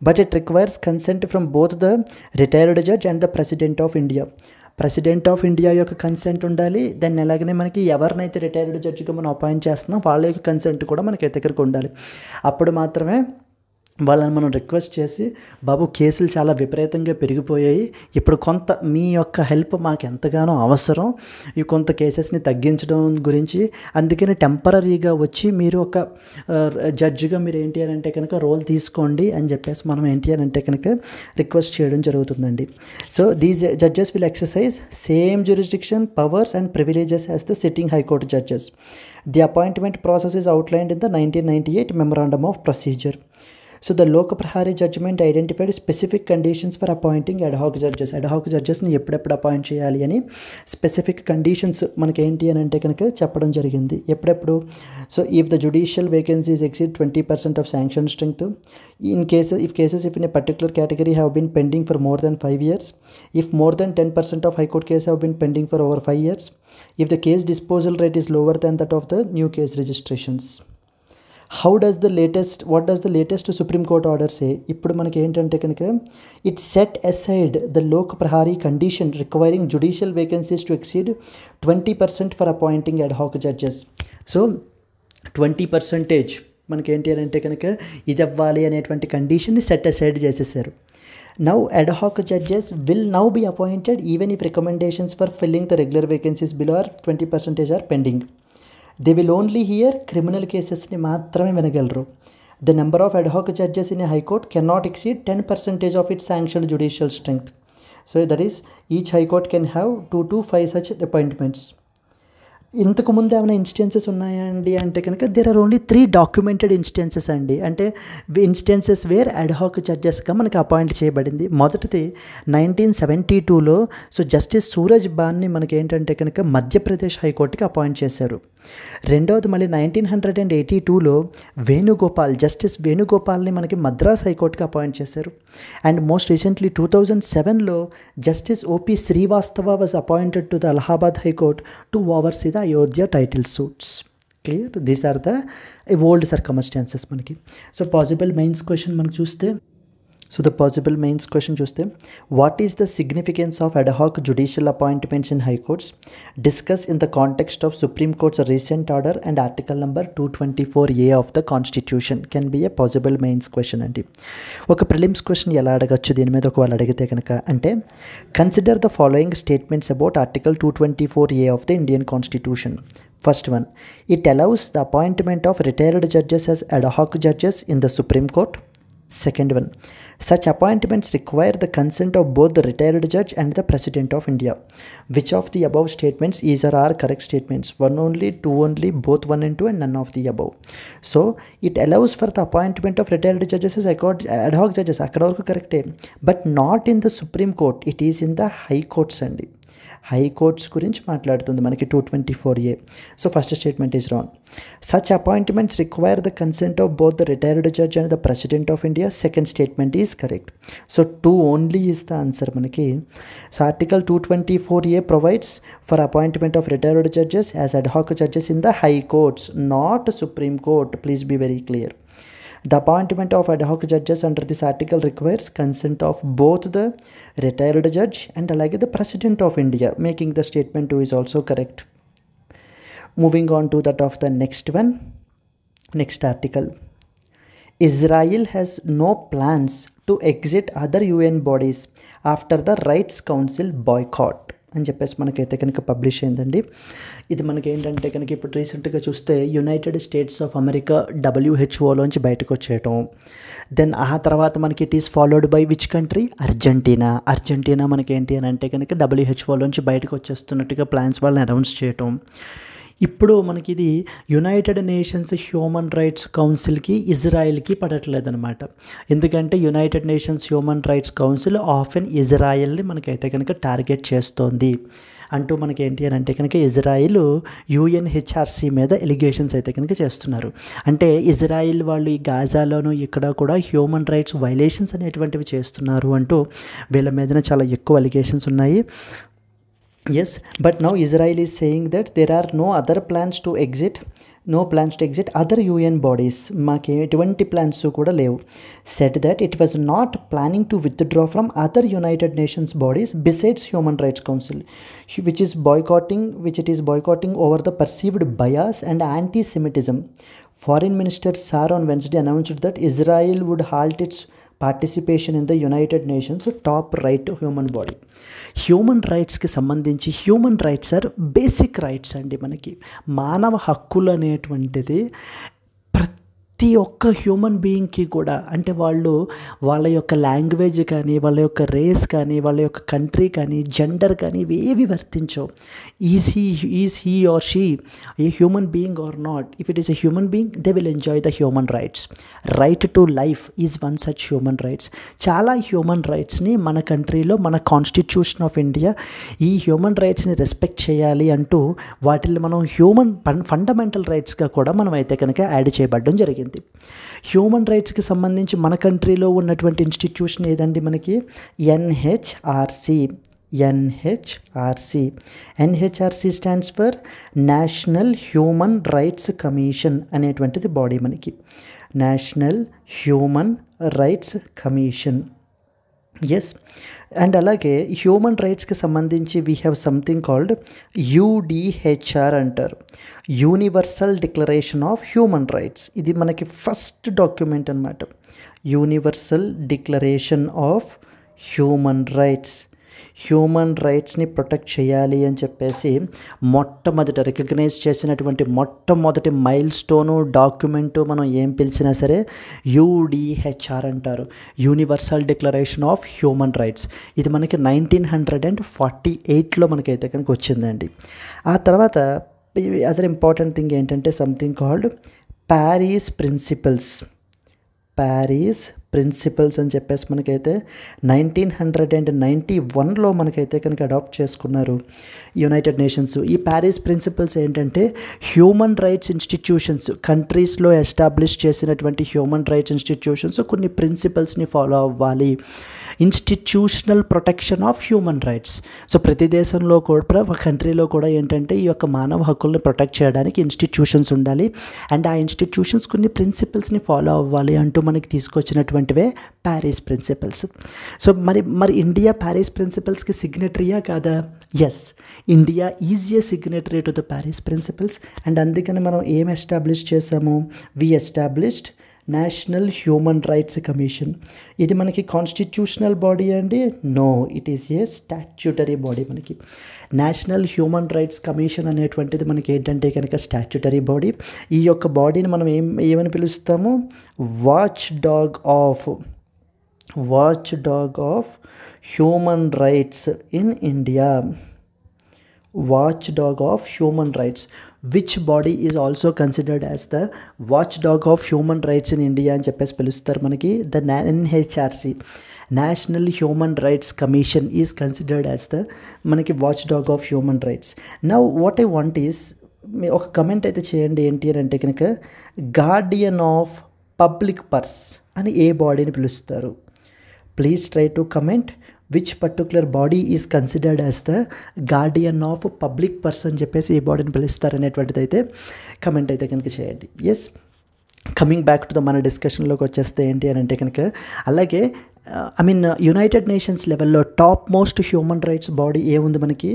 But it requires consent from both the retired judge and the president of India. President of India యొక్క consent ఉండాలి. దాన్ని అలాగనే మనకి ఎవరినైతే retired జడ్జిగా మనం అపాయింట్ చేస్తున్నాం వాళ్ళ యొక్క కన్సెంట్ కూడా మనకి దగ్గరకు ఉండాలి. అప్పుడు మాత్రమే వాళ్ళని మనం రిక్వెస్ట్ చేసి, బాబు కేసులు చాలా విపరీతంగా పెరిగిపోయాయి, ఇప్పుడు కొంత మీ యొక్క హెల్ప్ మాకు ఎంతగానో అవసరం, ఈ కొంత కేసెస్ని తగ్గించడం గురించి, అందుకని టెంపరీగా వచ్చి మీరు ఒక జడ్జిగా మీరు ఏంటి అని అంటే కనుక రోల్ తీసుకోండి అని చెప్పేసి మనం ఏంటి అని అంటే కనుక రిక్వెస్ట్ చేయడం జరుగుతుందండి. So these judges will exercise same jurisdiction powers and privileges as the sitting high court judges. The appointment process is outlined in the 1998 memorandum of procedure. So the Loka Prahari judgment identified specific conditions for appointing ad hoc judges. Ad hoc judgesని ఎప్పుడెప్పుడు appoint చేయాలి అని specific conditions మనకి ఏంటి అని అంటే కనుక చెప్పడం జరిగింది. ఎప్పుడెప్పుడు? So if the judicial vacancies exceed 20% of sanction strength, if cases in a particular category have been pending for more than 5 years, if more than 10% of high court cases have been pending for over 5 years, if the case disposal rate is lower than that of the new case registrations. what does the latest Supreme Court order say? ఇప్పుడు మనకి ఏంటంటే కనుక it set aside the Lok Prahari condition requiring judicial vacancies to exceed 20% for appointing ad hoc judges. So 20% మనకేంటి అని అంటే కనుక ఇది అవ్వాలి అనేటువంటి కండిషన్ని సెట్ అసైడ్ చేసేసారు. Now ad hoc judges will now be appointed even if recommendations for filling the regular vacancies below 20% are pending. They will only hear criminal cases ni maatrame vinagalaru. The number of ad hoc judges in a high court cannot exceed 10% of its sanctioned judicial strength. So that is, each high court can have 2 to 5 such appointments. ఇంతకు ముందు ఏమైనా instances ఉన్నాయా అండి అంటే కనుక there are only 3 documented instances అండి. అంటే instances where ad hoc జడ్జెస్గా మనకి అపాయింట్ చేయబడింది. మొదటిది 1972లో సో జస్టిస్ సూరజ్ బాన్ని మనకి ఏంటంటే కనుక మధ్యప్రదేశ్ హైకోర్టుకి అపాయింట్ చేశారు. రెండవది మళ్ళీ 1982లో జస్టిస్ వేణుగోపాల్ని మనకి మద్రాస్ హైకోర్టుకి అపాయింట్ చేశారు. అండ్ మోస్ట్ రీసెంట్లీ 2007లో justice O P Srivastava was appointed to the Allahabad High Court to oversee the Ayodhya title suits. Clear, these are the old circumstances మనకి. సో పాసిబుల్ మెయిన్స్ క్వశ్చన్ మనకు చూస్తే, so the possible mains question చూస్తే, what is the significance of ad hoc judicial appointments in high courts? Discuss in the context of Supreme Court's recent order and article number 224A of the Constitution. Can be a possible mains question అండి. ఒక prelims question ఎలా అడగచ్చు దీని మీద ఒకవేళ అడిగితే కనుక అంటే, consider the following statements about article 224A of the Indian Constitution. First one, it allows the appointment of retired judges as ad hoc judges in the Supreme Court. Second one, such appointments require the consent of both the retired judge and the President of India. Which of the above statements is or are correct statements? One only, two only, both one and two, and none of the above. So it allows for the appointment of retired judges as ad hoc judges. Akkada varaku correct, but not in the Supreme Court. It is in the High Courts andi. High courts గురించి మాట్లాడుతుంది మనకి 224A. So first statement is wrong. Such appointments require the consent of both the retired judge and the president of India. Second statement is correct. So 2 only is the answer మనకి. So article 224A provides for appointment of retired judges as ad hoc judges in the high courts, not Supreme Court. Please be very clear. The appointment of ad hoc judges under this article requires consent of both the retired judge and alage the President of India. Making the statement 2 is also correct. Moving on to that of the next one. Next article. Israel has no plans to exit other UN bodies after the Rights Council boycott అని చెప్పేసి మనకైతే కనుక publish అయిందండి. ఇది మనకి ఏంటంటే కనుక ఇప్పుడు రీసెంట్గా చూస్తే యునైటెడ్ స్టేట్స్ ఆఫ్ అమెరికా WHOలోంచి బయటకు వచ్చేయటం. దెన్ ఆ తర్వాత మనకి it is followed by which country? Argentina మనకి ఏంటి అని అంటే కనుక WHOలోంచి బయటకు వచ్చేస్తున్నట్టుగా ప్లాన్స్ వాళ్ళని అనౌన్స్ చేయటం. ఇప్పుడు మనకి ఇది యునైటెడ్ నేషన్స్ హ్యూమన్ రైట్స్ కౌన్సిల్కి ఇజ్రాయెల్కి పడట్లేదన్నమాట. ఎందుకంటే United Nations human rights Council often ఇజ్రాయెల్ని మనకైతే కనుక టార్గెట్ చేస్తోంది అంటూ మనకి ఏంటి అని అంటే కనుక ఇజ్రాయిల్ UNHRC మీద ఎలిగేషన్స్ అయితే కనుక చేస్తున్నారు. అంటే ఇజ్రాయిల్ వాళ్ళు ఈ గాజాలోనూ ఇక్కడ కూడా హ్యూమన్ రైట్స్ వైలేషన్స్ అనేటువంటివి చేస్తున్నారు అంటూ వీళ్ళ మీదన చాలా ఎక్కువ ఎలిగేషన్స్ ఉన్నాయి. Yes, but now Israel is saying that there are no plans to exit other UN bodies. మాకు ఎటువంటి ప్లాన్స్ కూడా లేవు. Said that it was not planning to withdraw from other United Nations bodies besides Human Rights Council, which it is boycotting over the perceived bias and anti-Semitism. Foreign Minister Sar on Wednesday announced that Israel would halt its participation in the United Nations top right human body. Human రైట్స్కి సంబంధించి human rights are basic rights అండి. మనకి మానవ హక్కులు అనేటువంటిది ప్రతి ఒక్క human బీయింగ్కి కూడా, అంటే వాళ్ళ యొక్క లాంగ్వేజ్ కానీ, వాళ్ళ యొక్క రేస్ కానీ, వాళ్ళ యొక్క కంట్రీ కానీ, జెండర్ కానీ ఇవేవి వర్తించవు. Is he or she a human being or not? If it is a human being they will enjoy the human rights. Right to life is one such human rights. చాలా human రైట్స్ని మన కంట్రీలో మన Constitution of India ఈ human రైట్స్ని respect చేయాలి అంటూ వాటిని మనం హ్యూమన్ ఫండమెంటల్ రైట్స్గా కూడా మనం అయితే కనుక యాడ్ చేయబడడం జరిగింది. హ్యూమన్ రైట్స్కి సంబంధించి మన కంట్రీలో ఉన్నటువంటి ఇన్స్టిట్యూషన్ ఏదండి మనకి? NHRC stands for National Human Rights Commission అనేటువంటిది బాడీ మనకి. National Human Rights Commission. Yes. And అలాగే హ్యూమన్ రైట్స్కి సంబంధించి we have something called UDHR అంటారు, universal declaration of human rights. ఇది మనకి ఫస్ట్ డాక్యుమెంట్ అనమాట, Universal declaration of human Rights. Human రైట్స్ని ప్రొటెక్ట్ చేయాలి అని చెప్పేసి మొట్టమొదట రికగ్నైజ్ చేసినటువంటి మొట్టమొదటి మైల్ స్టోను డాక్యుమెంటు మనం ఏం పిలిచినా సరే యూడిహెచ్ఆర్ అంటారు, universal declaration of human rights. ఇది మనకి 1948లో మనకైతే కనుక వచ్చిందండి. ఆ తర్వాత అదర్ ఇంపార్టెంట్ థింగ్ ఏంటంటే something called Paris principles. Paris principles అని చెప్పేసి మనకైతే 1991లో మనకైతే కనుక అడాప్ట్ చేసుకున్నారు యునైటెడ్ నేషన్స్. ఈ ప్యారిస్ ప్రిన్సిపల్స్ ఏంటంటే హ్యూమన్ రైట్స్ ఇన్స్టిట్యూషన్స్, కంట్రీస్లో ఎస్టాబ్లిష్ చేసినటువంటి హ్యూమన్ రైట్స్ ఇన్స్టిట్యూషన్స్ కొన్ని ప్రిన్సిపల్స్ని ఫాలో అవ్వాలి. Institutional protection of human rights. So ప్రతి దేశంలో కూడా కంట్రీలో కూడా ఏంటంటే ఈ యొక్క మానవ హక్కుల్ని ప్రొటెక్ట్ చేయడానికి ఇన్స్టిట్యూషన్స్ ఉండాలి, అండ్ ఆ ఇన్స్టిట్యూషన్స్ కొన్ని ప్రిన్సిపల్స్ని ఫాలో అవ్వాలి అంటూ మనకి తీసుకొచ్చినటువంటివే ప్యారిస్ ప్రిన్సిపల్స్. సో మరి ఇండియా ప్యారిస్ ప్రిన్సిపల్స్కి సిగ్నేటరీయా కాదా? Yes, India is a signatory to the Paris Principles. And అందుకని మనం ఏం ఎస్టాబ్లిష్ చేసాము? We established National Human Rights Commission. ఇది మనకి కాన్స్టిట్యూషనల్ బాడీ అండి? No, it is a statutory body. మనకి నేషనల్ హ్యూమన్ రైట్స్ కమిషన్ అనేటువంటిది మనకి ఏంటంటే కనుక స్టాట్యూటరీ బాడీ. ఈ యొక్క బాడీని మనం ఏమని పిలుస్తాము? Watch dog of human rights in India. watchdog of human rights, which body is also considered as the watchdog of human rights in India అని చెప్పేసి పిలుస్తారు మనకి. The NHRC, National Human Rights Commission is considered as the మనకి watchdog of human rights. Now what I want is, ఒక comment అయితే చేయండి ఏంటి అని అంటే కనుక గార్డియన్ ఆఫ్ పబ్లిక్ పర్స్ అని ఏ బాడీని పిలుస్తారు? Please try to comment which particular body is considered as the Guardian of public person చెప్పేసి ఈ బాడీని పిలుస్తారు అనేటువంటిది అయితే కమెంట్ అయితే కనుక చేయండి. Yes, coming back to the మన డిస్కషన్లోకి వచ్చేస్తే ఏంటి అని అంటే కనుక అలాగే యునైటెడ్ నేషన్స్ లెవెల్లో top most human rights body ఏముంది మనకి?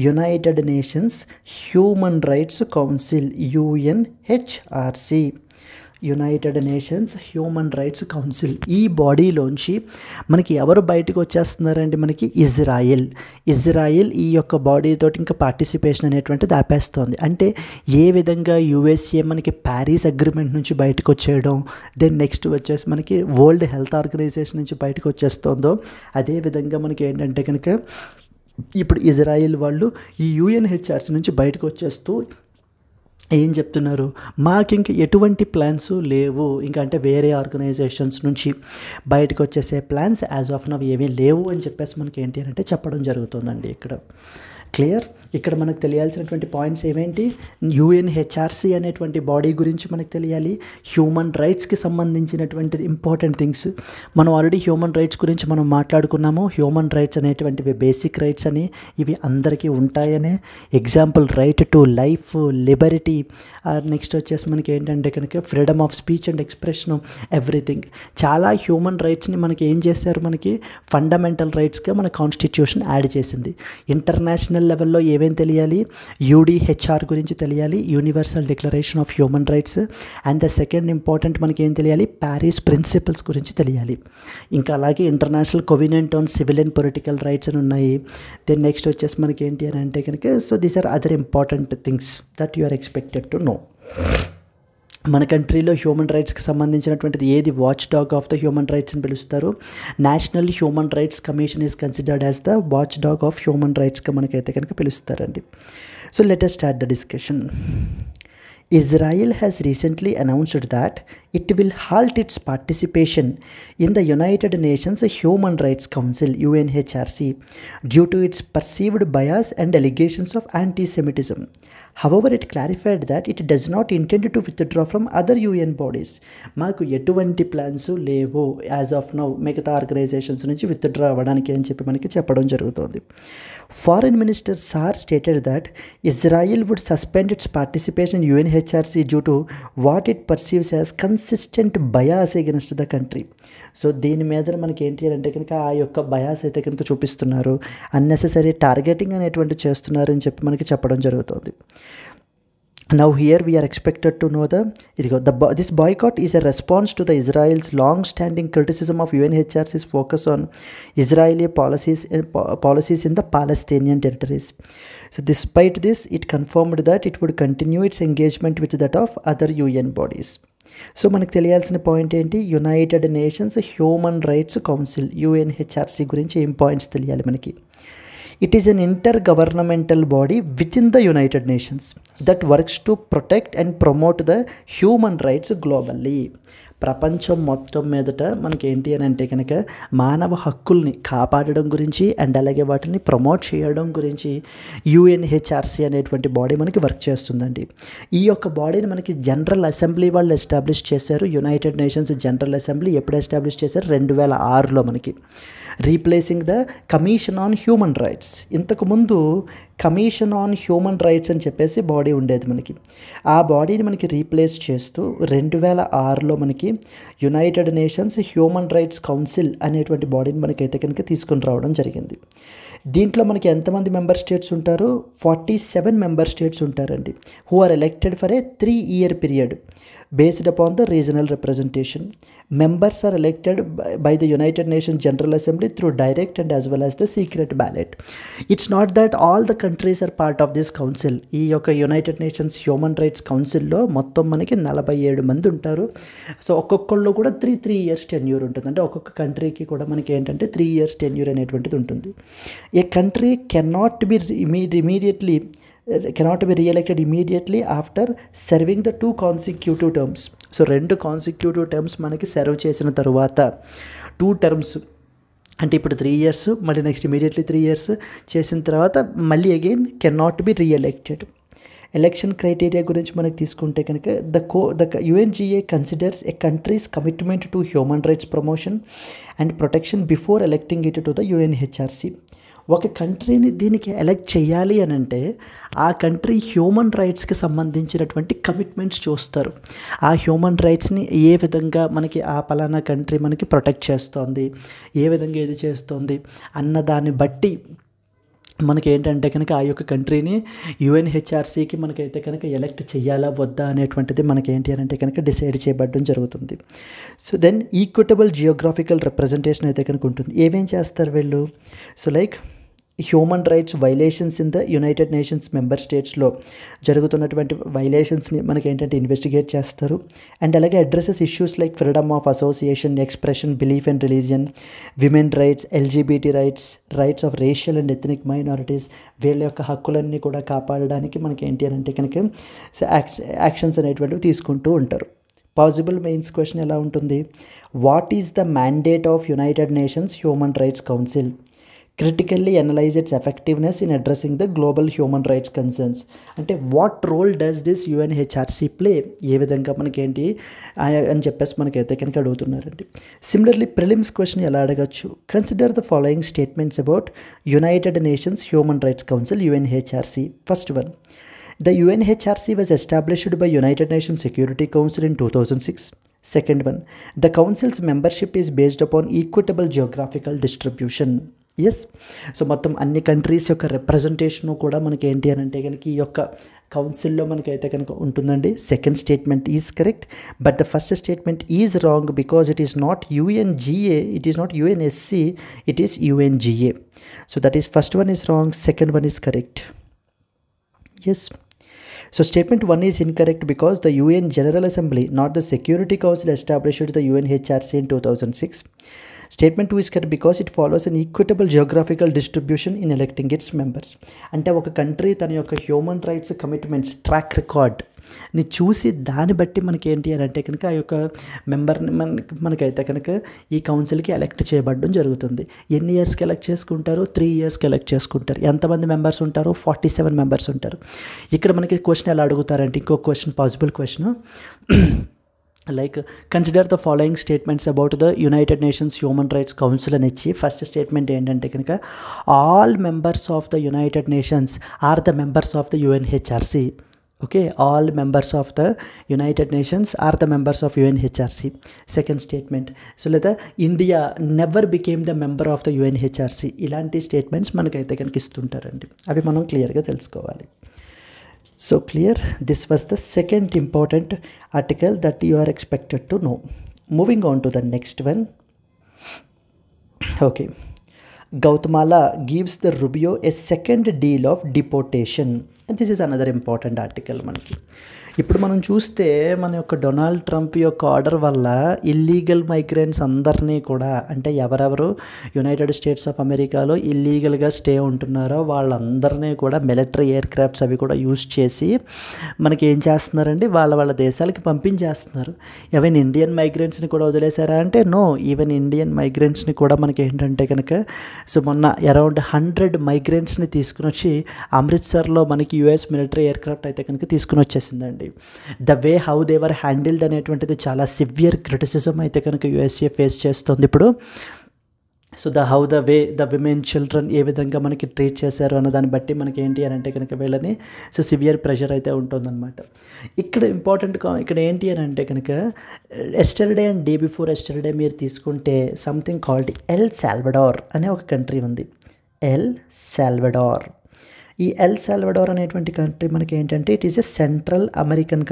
United Nations human rights council, UNHRC, United Nations human rights council. ఈ బాడీలోంచి మనకి ఎవరు బయటకు వచ్చేస్తున్నారండి? మనకి ఇజ్రాయెల్ ఈ యొక్క బాడీతో ఇంకా పార్టిసిపేషన్ అనేటువంటిది ఆపేస్తోంది. అంటే ఏ విధంగా USA మనకి ప్యారిస్ అగ్రిమెంట్ నుంచి బయటకు వచ్చేయడం, దెన్ నెక్స్ట్ వచ్చేసి మనకి వరల్డ్ హెల్త్ ఆర్గనైజేషన్ నుంచి బయటకు వచ్చేస్తుందో అదేవిధంగా మనకి ఏంటంటే కనుక ఇప్పుడు ఇజ్రాయెల్ వాళ్ళు ఈ UNHRC నుంచి బయటకు వచ్చేస్తూ ఏం చెప్తున్నారు? మాకు ఇంక ఎటువంటి ప్లాన్స్ లేవు, ఇంకా అంటే వేరే ఆర్గనైజేషన్స్ నుంచి బయటకు వచ్చేసే ప్లాన్స్ యాజ్ ఆఫ్ నవ్ ఏమీ లేవు అని చెప్పేసి మనకి ఏంటి అంటే చెప్పడం జరుగుతుందండి. ఇక్కడ క్లియర్. ఇక్కడ మనకు తెలియాల్సినటువంటి పాయింట్స్ ఏమేంటి? UNHRC అనేటువంటి బాడీ గురించి మనకు తెలియాలి, హ్యూమన్ రైట్స్కి సంబంధించినటువంటి ఇంపార్టెంట్ థింగ్స్. మనం ఆల్రెడీ హ్యూమన్ రైట్స్ గురించి మనం మాట్లాడుకున్నాము. హ్యూమన్ రైట్స్ అనేటువంటివి బేసిక్ రైట్స్ అని, ఇవి అందరికీ ఉంటాయనే. Example right to life, Liberty, next వచ్చేసి మనకి ఏంటంటే కనుక freedom of speech and expression, everything. చాలా హ్యూమన్ రైట్స్ని మనకి ఏం చేశారు? మనకి ఫండమెంటల్ రైట్స్గా మన కాన్స్టిట్యూషన్ యాడ్ చేసింది. ఇంటర్నేషనల్ లెవెల్లో ఏమేం తెలియాలి? UDHR గురించి తెలియాలి, Universal declaration of human Rights. And the second important మనకి ఏం తెలియాలి? ప్యారిస్ ప్రిన్సిపల్స్ గురించి తెలియాలి. ఇంకా అలాగే International Covenant on Civil and Political Rights అని ఉన్నాయి. దెన్ నెక్స్ట్ వచ్చేసి మనకి ఏంటి అని అంటే కనుక so these are other important things that you are expected to know. మన కంట్రీలో హ్యూమన్ రైట్స్కి సంబంధించినటువంటిది ఏది? Watch dog of the human rights అని పిలుస్తారు. National Human Rights Commission is considered as the watch dog of human రైట్స్గా మనకైతే కనుక పిలుస్తారండి. So let us start the discussion. Israel has recently announced that it will halt its participation in the United Nations Human Rights Council, UNHRC, due to its perceived bias and allegations of anti-Semitism. However it clarified that it does not intend to withdraw from other UN bodies. మాకు ఎటువంటి plans లేవు as of now మిగతా organisations నుంచి withdraw అవ్వడానికి అని చెప్పి మనకి చెప్పడం జరుగుతుంది. Foreign minister Saar stated that Israel would suspend its participation in UNHRC due to what it perceives as consistent bias against the country. So దీని మీద మనకి ఏంటి అంటే కనుక ఆ యొక్క బయాస్ అయితే కనుక చూపిస్తున్నారు, అన్నెసెసరీ టార్గెటింగ్ అనేటువంటి చేస్తున్నారు అని చెప్పి మనకి చెప్పడం జరుగుతుంది. Now here we are expected to know this boycott is a response to the Israel's long-standing criticism of UNHRC's focus on Israeli policies in the Palestinian territories. So despite this, it confirmed that it would continue its engagement with that of other UN bodies. So మనకు తెలియాల్సిన point ఏంటి, United Nations human rights Council UNHRC గురించి ఏం points తెలియాలి మనకి. It is an intergovernmental body within the United Nations that works to protect and promote the human rights globally. ప్రపంచం మొత్తం మీదట మనకి ఏంటి అని అంటే కనుక మానవ హక్కుల్ని కాపాడడం గురించి అండ్ అలాగే వాటిని ప్రమోట్ చేయడం గురించి యుఎన్హెచ్ఆర్సీ అనేటువంటి బాడీ మనకి వర్క్ చేస్తుందండి. ఈ యొక్క బాడీని మనకి జనరల్ అసెంబ్లీ వాళ్ళు ఎస్టాబ్లిష్ చేశారు. యునైటెడ్ నేషన్స్ జనరల్ అసెంబ్లీ ఎప్పుడు ఎస్టాబ్లిష్ చేశారు, 2006లో మనకి, replacing the commission on human rights. ఇంతకుముందు కమిషన్ ఆన్ హ్యూమన్ రైట్స్ అని చెప్పేసి బాడీ ఉండేది మనకి. ఆ బాడీని మనకి రీప్లేస్ చేస్తూ 2006లో మనకి United Nations human rights council అనేటువంటి బాడీని మనకైతే కనుక తీసుకుని రావడం జరిగింది. దీంట్లో మనకి ఎంతమంది మెంబర్ స్టేట్స్ ఉంటారు, 47 మెంబర్ స్టేట్స్ ఉంటారండి, who are elected for a 3-year period based upon the regional representation. Members are elected by the United Nations General Assembly through direct and as well as the secret ballot. It's not that all the countries are part of this council. ఈ యొక్క United Nations human rights కౌన్సిల్లో మొత్తం మనకి 47 మంది ఉంటారు. So ఒక్కొక్కళ్ళు కూడా 3 years tenure ఉంటుంది. అంటే ఒక్కొక్క కంట్రీకి కూడా మనకి ఏంటంటే 3 years టెన్యూర్ అనేటువంటిది ఉంటుంది. ఏ country cannot be re-elected immediately after serving the 2 consecutive terms. So 2 consecutive terms మనకి సర్వ్ చేసిన తరువాత 2 terms అంటే ఇప్పుడు 3 years మళ్ళీ నెక్స్ట్ ఇమీడియట్లీ 3 years చేసిన తర్వాత మళ్ళీ again cannot be reelected. Election criteria గురించి మనకి తీసుకుంటే కనుక the UNGA considers a country's commitment to human rights promotion and protection before electing it to the UNHRC. ఒక కంట్రీని దీనికి ఎలెక్ట్ చేయాలి అని అంటే ఆ కంట్రీ హ్యూమన్ రైట్స్కి సంబంధించినటువంటి కమిట్మెంట్స్ చూస్తారు. ఆ హ్యూమన్ రైట్స్ని ఏ విధంగా మనకి ఆ పలానా కంట్రీ మనకి ప్రొటెక్ట్ చేస్తోంది, ఏ విధంగా ఏది చేస్తోంది అన్న దాన్ని బట్టి మనకి ఏంటంటే కనుక ఆ యొక్క కంట్రీని యుఎన్హెచ్ఆర్సీకి మనకైతే కనుక ఎలెక్ట్ చేయాలా వద్దా అనేటువంటిది మనకి ఏంటి అని అంటే కనుక డిసైడ్ చేయబడడం జరుగుతుంది. So then equitable geographical representation అయితే కనుక ఉంటుంది. ఏమేం చేస్తారు వీళ్ళు, so like human rights violations in the United Nations member స్టేట్స్లో జరుగుతున్నటువంటి వైలేషన్స్ని మనకి ఏంటంటే ఇన్వెస్టిగేట్ చేస్తారు. అండ్ అలాగే addresses issues like freedom of association, expression, belief and religion, women rights, LGBT rights, rights of racial and ethnic minorities, వీళ్ళ యొక్క హక్కులన్నీ కూడా కాపాడడానికి మనకి ఏంటి అని అంటే కనుక యాక్షన్స్ అనేటువంటివి తీసుకుంటూ ఉంటారు. పాసిబుల్ మెయిన్స్ క్వశ్చన్ ఎలా ఉంటుంది, what is the mandate of United Nations human rights Council? Critically analyse its effectiveness in addressing the global human rights concerns. అంటే what role does this UNHRC play, ఏ విధంగా మనకేంటి అని చెప్పేసి మనకైతే కనుక అడుగుతున్నారండి. సిమిలర్లీ ప్రిలిమ్స్ క్వశ్చన్ ఎలా అడగచ్చు, consider the following statements about United Nations human rights Council UNHRC. First one, the UNHRC was established by United Nations Security Council in 2006. Second one, the council's membership is based upon equitable geographical distribution. Yes, so మొత్తం అన్ని countries యొక్క representation కూడా మనకి ఏంటి అని అంటే కనుక ఈ యొక్క కౌన్సిల్లో మనకైతే కనుక ఉంటుందండి. Second statement is correct, but the first statement is wrong because it is not UNGA, it is not UNSC, it is UNGA. So that is first one is wrong, second one is correct. Yes, so statement 1 is incorrect because the UN General Assembly, not the Security Council, established the UNHRC in 2006. Statement 2 is correct because it follows an equitable geographical distribution in electing its members. అంటే ఒక country తన యొక్క human rights commitments track record ని చూసి దాన్ని బట్టి మనకి ఏంటి అని అంటే కనుక ఆ యొక్క మెంబర్ని మనకైతే కనుక ఈ కౌన్సిల్కి ఎలక్ట్ చేయబడడం జరుగుతుంది. ఎన్ని ఇయర్స్కి ఎలక్ట్ చేసుకుంటారు? 3 ఇయర్స్కి ఎలక్ట్ చేసుకుంటారు. ఎంతమంది మెంబర్స్ ఉంటారు? 47 మెంబర్స్ ఉంటారు. ఇక్కడ మనకి క్వశ్చన్ ఎలా అడుగుతారంటే, ఇంకో question, possible question, like consider the following statements about the United Nations human rights Council అని ఇచ్చి ఫస్ట్ స్టేట్మెంట్ ఏంటంటే కనుక all members of the United Nations are the members of the UNHRC. Okay, all members of the United Nations are the members of UNHRC. Second statement, so లేదా India never became the member of the UNHRC. ఇలాంటి statements మనకైతే కనుక ఇస్తుంటారండి. అవి మనం క్లియర్గా తెలుసుకోవాలి. So clear, this was the second important article that you are expected to know. Moving on to the next one. Okay, Gautamala gives the Rubio a second deal of deportation, and this is another important article మనకి. ఇప్పుడు మనం చూస్తే మన యొక్క Donald Trump యొక్క order వల్ల illegal migrants అందరినీ కూడా, అంటే ఎవరెవరు యునైటెడ్ స్టేట్స్ ఆఫ్ అమెరికాలో ఇల్లీగల్గా స్టే ఉంటున్నారో వాళ్ళందరినీ కూడా మిలిటరీ ఎయిర్ క్రాఫ్ట్స్ అవి కూడా యూజ్ చేసి మనకి ఏం చేస్తున్నారండి, వాళ్ళ దేశాలకి పంపించేస్తున్నారు. ఈవెన్ ఇండియన్ మైగ్రెంట్స్ని కూడా వదిలేశారా అంటే నో, ఈవెన్ ఇండియన్ మైగ్రెంట్స్ని కూడా మనకి ఏంటంటే కనుక సో మొన్న అరౌండ్ 100 మైగ్రెంట్స్ని తీసుకుని వచ్చి అమృత్సర్లో మనకి యుఎస్ మిలిటరీ ఎయిర్ క్రాఫ్ట్ అయితే కనుక తీసుకుని వచ్చేసిందండి. The way how they were handled అనేటువంటిది చాలా సివియర్ క్రిటిసిజం అయితే కనుక యుఎస్ఏ ఫేస్ చేస్తుంది ఇప్పుడు. సో ద విమెన్ చిల్డ్రన్ ఏ విధంగా మనకి ట్రీట్ చేశారు అన్న దాన్ని బట్టి మనకి ఏంటి అని అంటే కనుక వీళ్ళని సో సివియర్ ప్రెషర్ అయితే ఉంటుందన్నమాట. ఇక్కడ ఇంపార్టెంట్ ఇక్కడ ఏంటి అని అంటే కనుక yesterday and day before yesterday మీరు తీసుకుంటే సంథింగ్ కాల్డ్ ఎల్ సాల్వడార్ అనే ఒక కంట్రీ ఉంది. El Salvador. ఈ ఎల్ సాల్వడార్ అనేటువంటి కంట్రీ మనకి ఏంటంటే it is a central American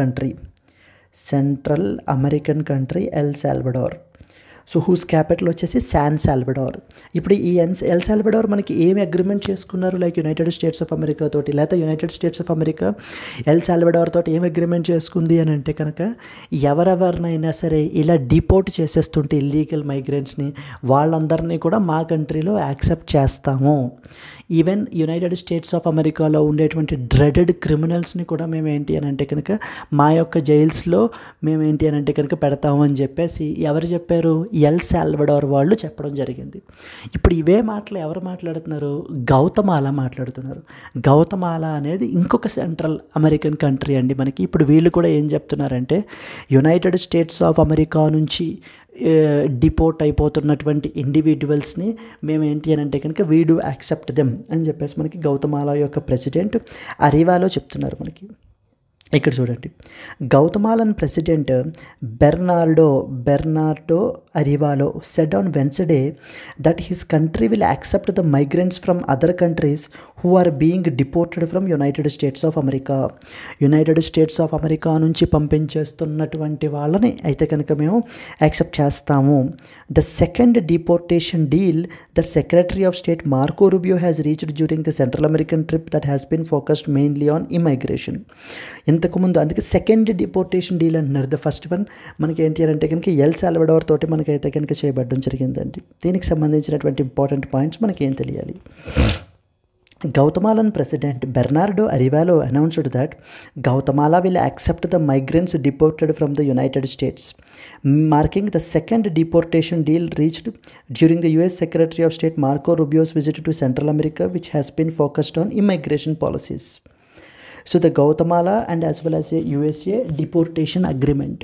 country El Salvador. So whose capital వచ్చేసి శాన్ సాల్వడార్. ఇప్పుడు ఈ ఎల్ సాల్వడార్ మనకి ఏమి అగ్రిమెంట్ చేసుకున్నారు, like United States of America తోటి, లేకపోతే United States of America El Salvador తోటి ఏం అగ్రిమెంట్ చేసుకుంది అని అంటే కనుక ఎవరెవరినైనా సరే ఇలా డిపోర్ట్ చేసేస్తుంటే ఇల్లీగల్ మైగ్రెంట్స్ని వాళ్ళందరినీ కూడా మా కంట్రీలో యాక్సెప్ట్ చేస్తాము. ఈవెన్ యునైటెడ్ స్టేట్స్ ఆఫ్ అమెరికాలో ఉండేటువంటి డ్రెడెడ్ క్రిమినల్స్ని కూడా మేము ఏంటి అని అంటే కనుక మా యొక్క జైల్స్లో మేము ఏంటి అని అంటే కనుక పెడతాము అని చెప్పేసి ఎవరు చెప్పారు, ఎల్ సాల్వడార్ వాళ్ళు చెప్పడం జరిగింది. ఇప్పుడు ఇవే మాటలు ఎవరు మాట్లాడుతున్నారు, గౌతమాలా మాట్లాడుతున్నారు. గౌతమాలా అనేది ఇంకొక సెంట్రల్ అమెరికన్ కంట్రీ అండి మనకి. ఇప్పుడు వీళ్ళు కూడా ఏం చెప్తున్నారంటే యునైటెడ్ స్టేట్స్ ఆఫ్ అమెరికా నుంచి డిపోర్ట్ అయిపోతున్నటువంటి ఇండివిజువల్స్ని మేము ఏంటి అని అంటే కనుక వీ డూ యాక్సెప్ట్ దెమ్ అని చెప్పేసి మనకి గౌతమాలా యొక్క ప్రెసిడెంట్ అరివాలో చెప్తున్నారు మనకి. ఇక్కడ చూడండి, Guatemalan president Bernardo Arevalo said on Wednesday that his country will accept the migrants from other countries who are being deported from United States of America. United States of America నుంచి పంపించేస్తున్నటువంటి వాళ్ళని అయితే కనుక మేము యాక్సెప్ట్ చేస్తాము. The second deportation deal that secretary of state Marco Rubio has reached during the Central American trip that has been focused mainly on immigration. ఇంతకుముందు అందుకే second deportation deal అంటున్నారు. ద ఫస్ట్ వన్ మనకి ఏంటి అంటే కనుక L Salvador తోటి మనకైతే కనుక చేయబడడం జరిగిందండి. దీనికి సంబంధించినటువంటి ఇంపార్టెంట్ పాయింట్స్ మనకి ఏం తెలియాలి. Guatemalan President Bernardo Arevalo announced that Guatemala will accept the migrants deported from the United States, marking the second deportation deal reached during the US Secretary of State Marco Rubio's visit to Central America, which has been focused on immigration policies. So the Guatemala and as well as a USA deportation agreement.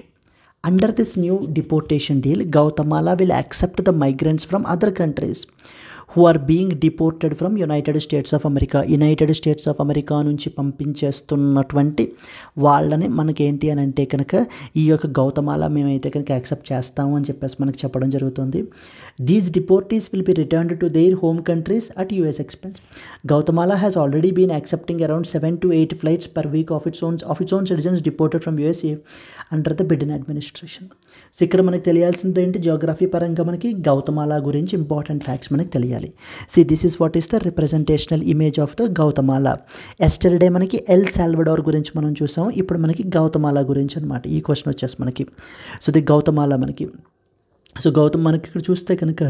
Under this new deportation deal, Guatemala will accept the migrants from other countries who are being deported from United States of America. United States of America నుంచి పంపించేస్తున్నటువంటి వాళ్ళని మనకి ఏంటి అని అంటే కనుక ఈ యొక్క గౌతమాలా మేమైతే కనుక యాక్సెప్ట్ చేస్తాము అని చెప్పేసి మనకు చెప్పడం జరుగుతుంది. These deportees will be returned to their home countries at US expense. Guatemala has already been accepting around 7 to 8 flights per week of its own citizens deported from USA under the Biden administration. So ఇక్కడ మనకి తెలియాల్సింది ఏంటి, Geography పరంగా మనకి Guatemala గురించి important facts మనకి తెలియాలి. See, this is what is the representational image of the Guatemala. Yesterday మనకి El Salvador గురించి మనం చూసాం, ఇప్పుడు మనకి గౌతమాలా గురించి అనమాట. ఈ క్వశ్చన్ వచ్చేసి మనకి సో ది గౌతమాలా మనకి సో గౌతమ్ మనకి ఇక్కడ చూస్తే కనుక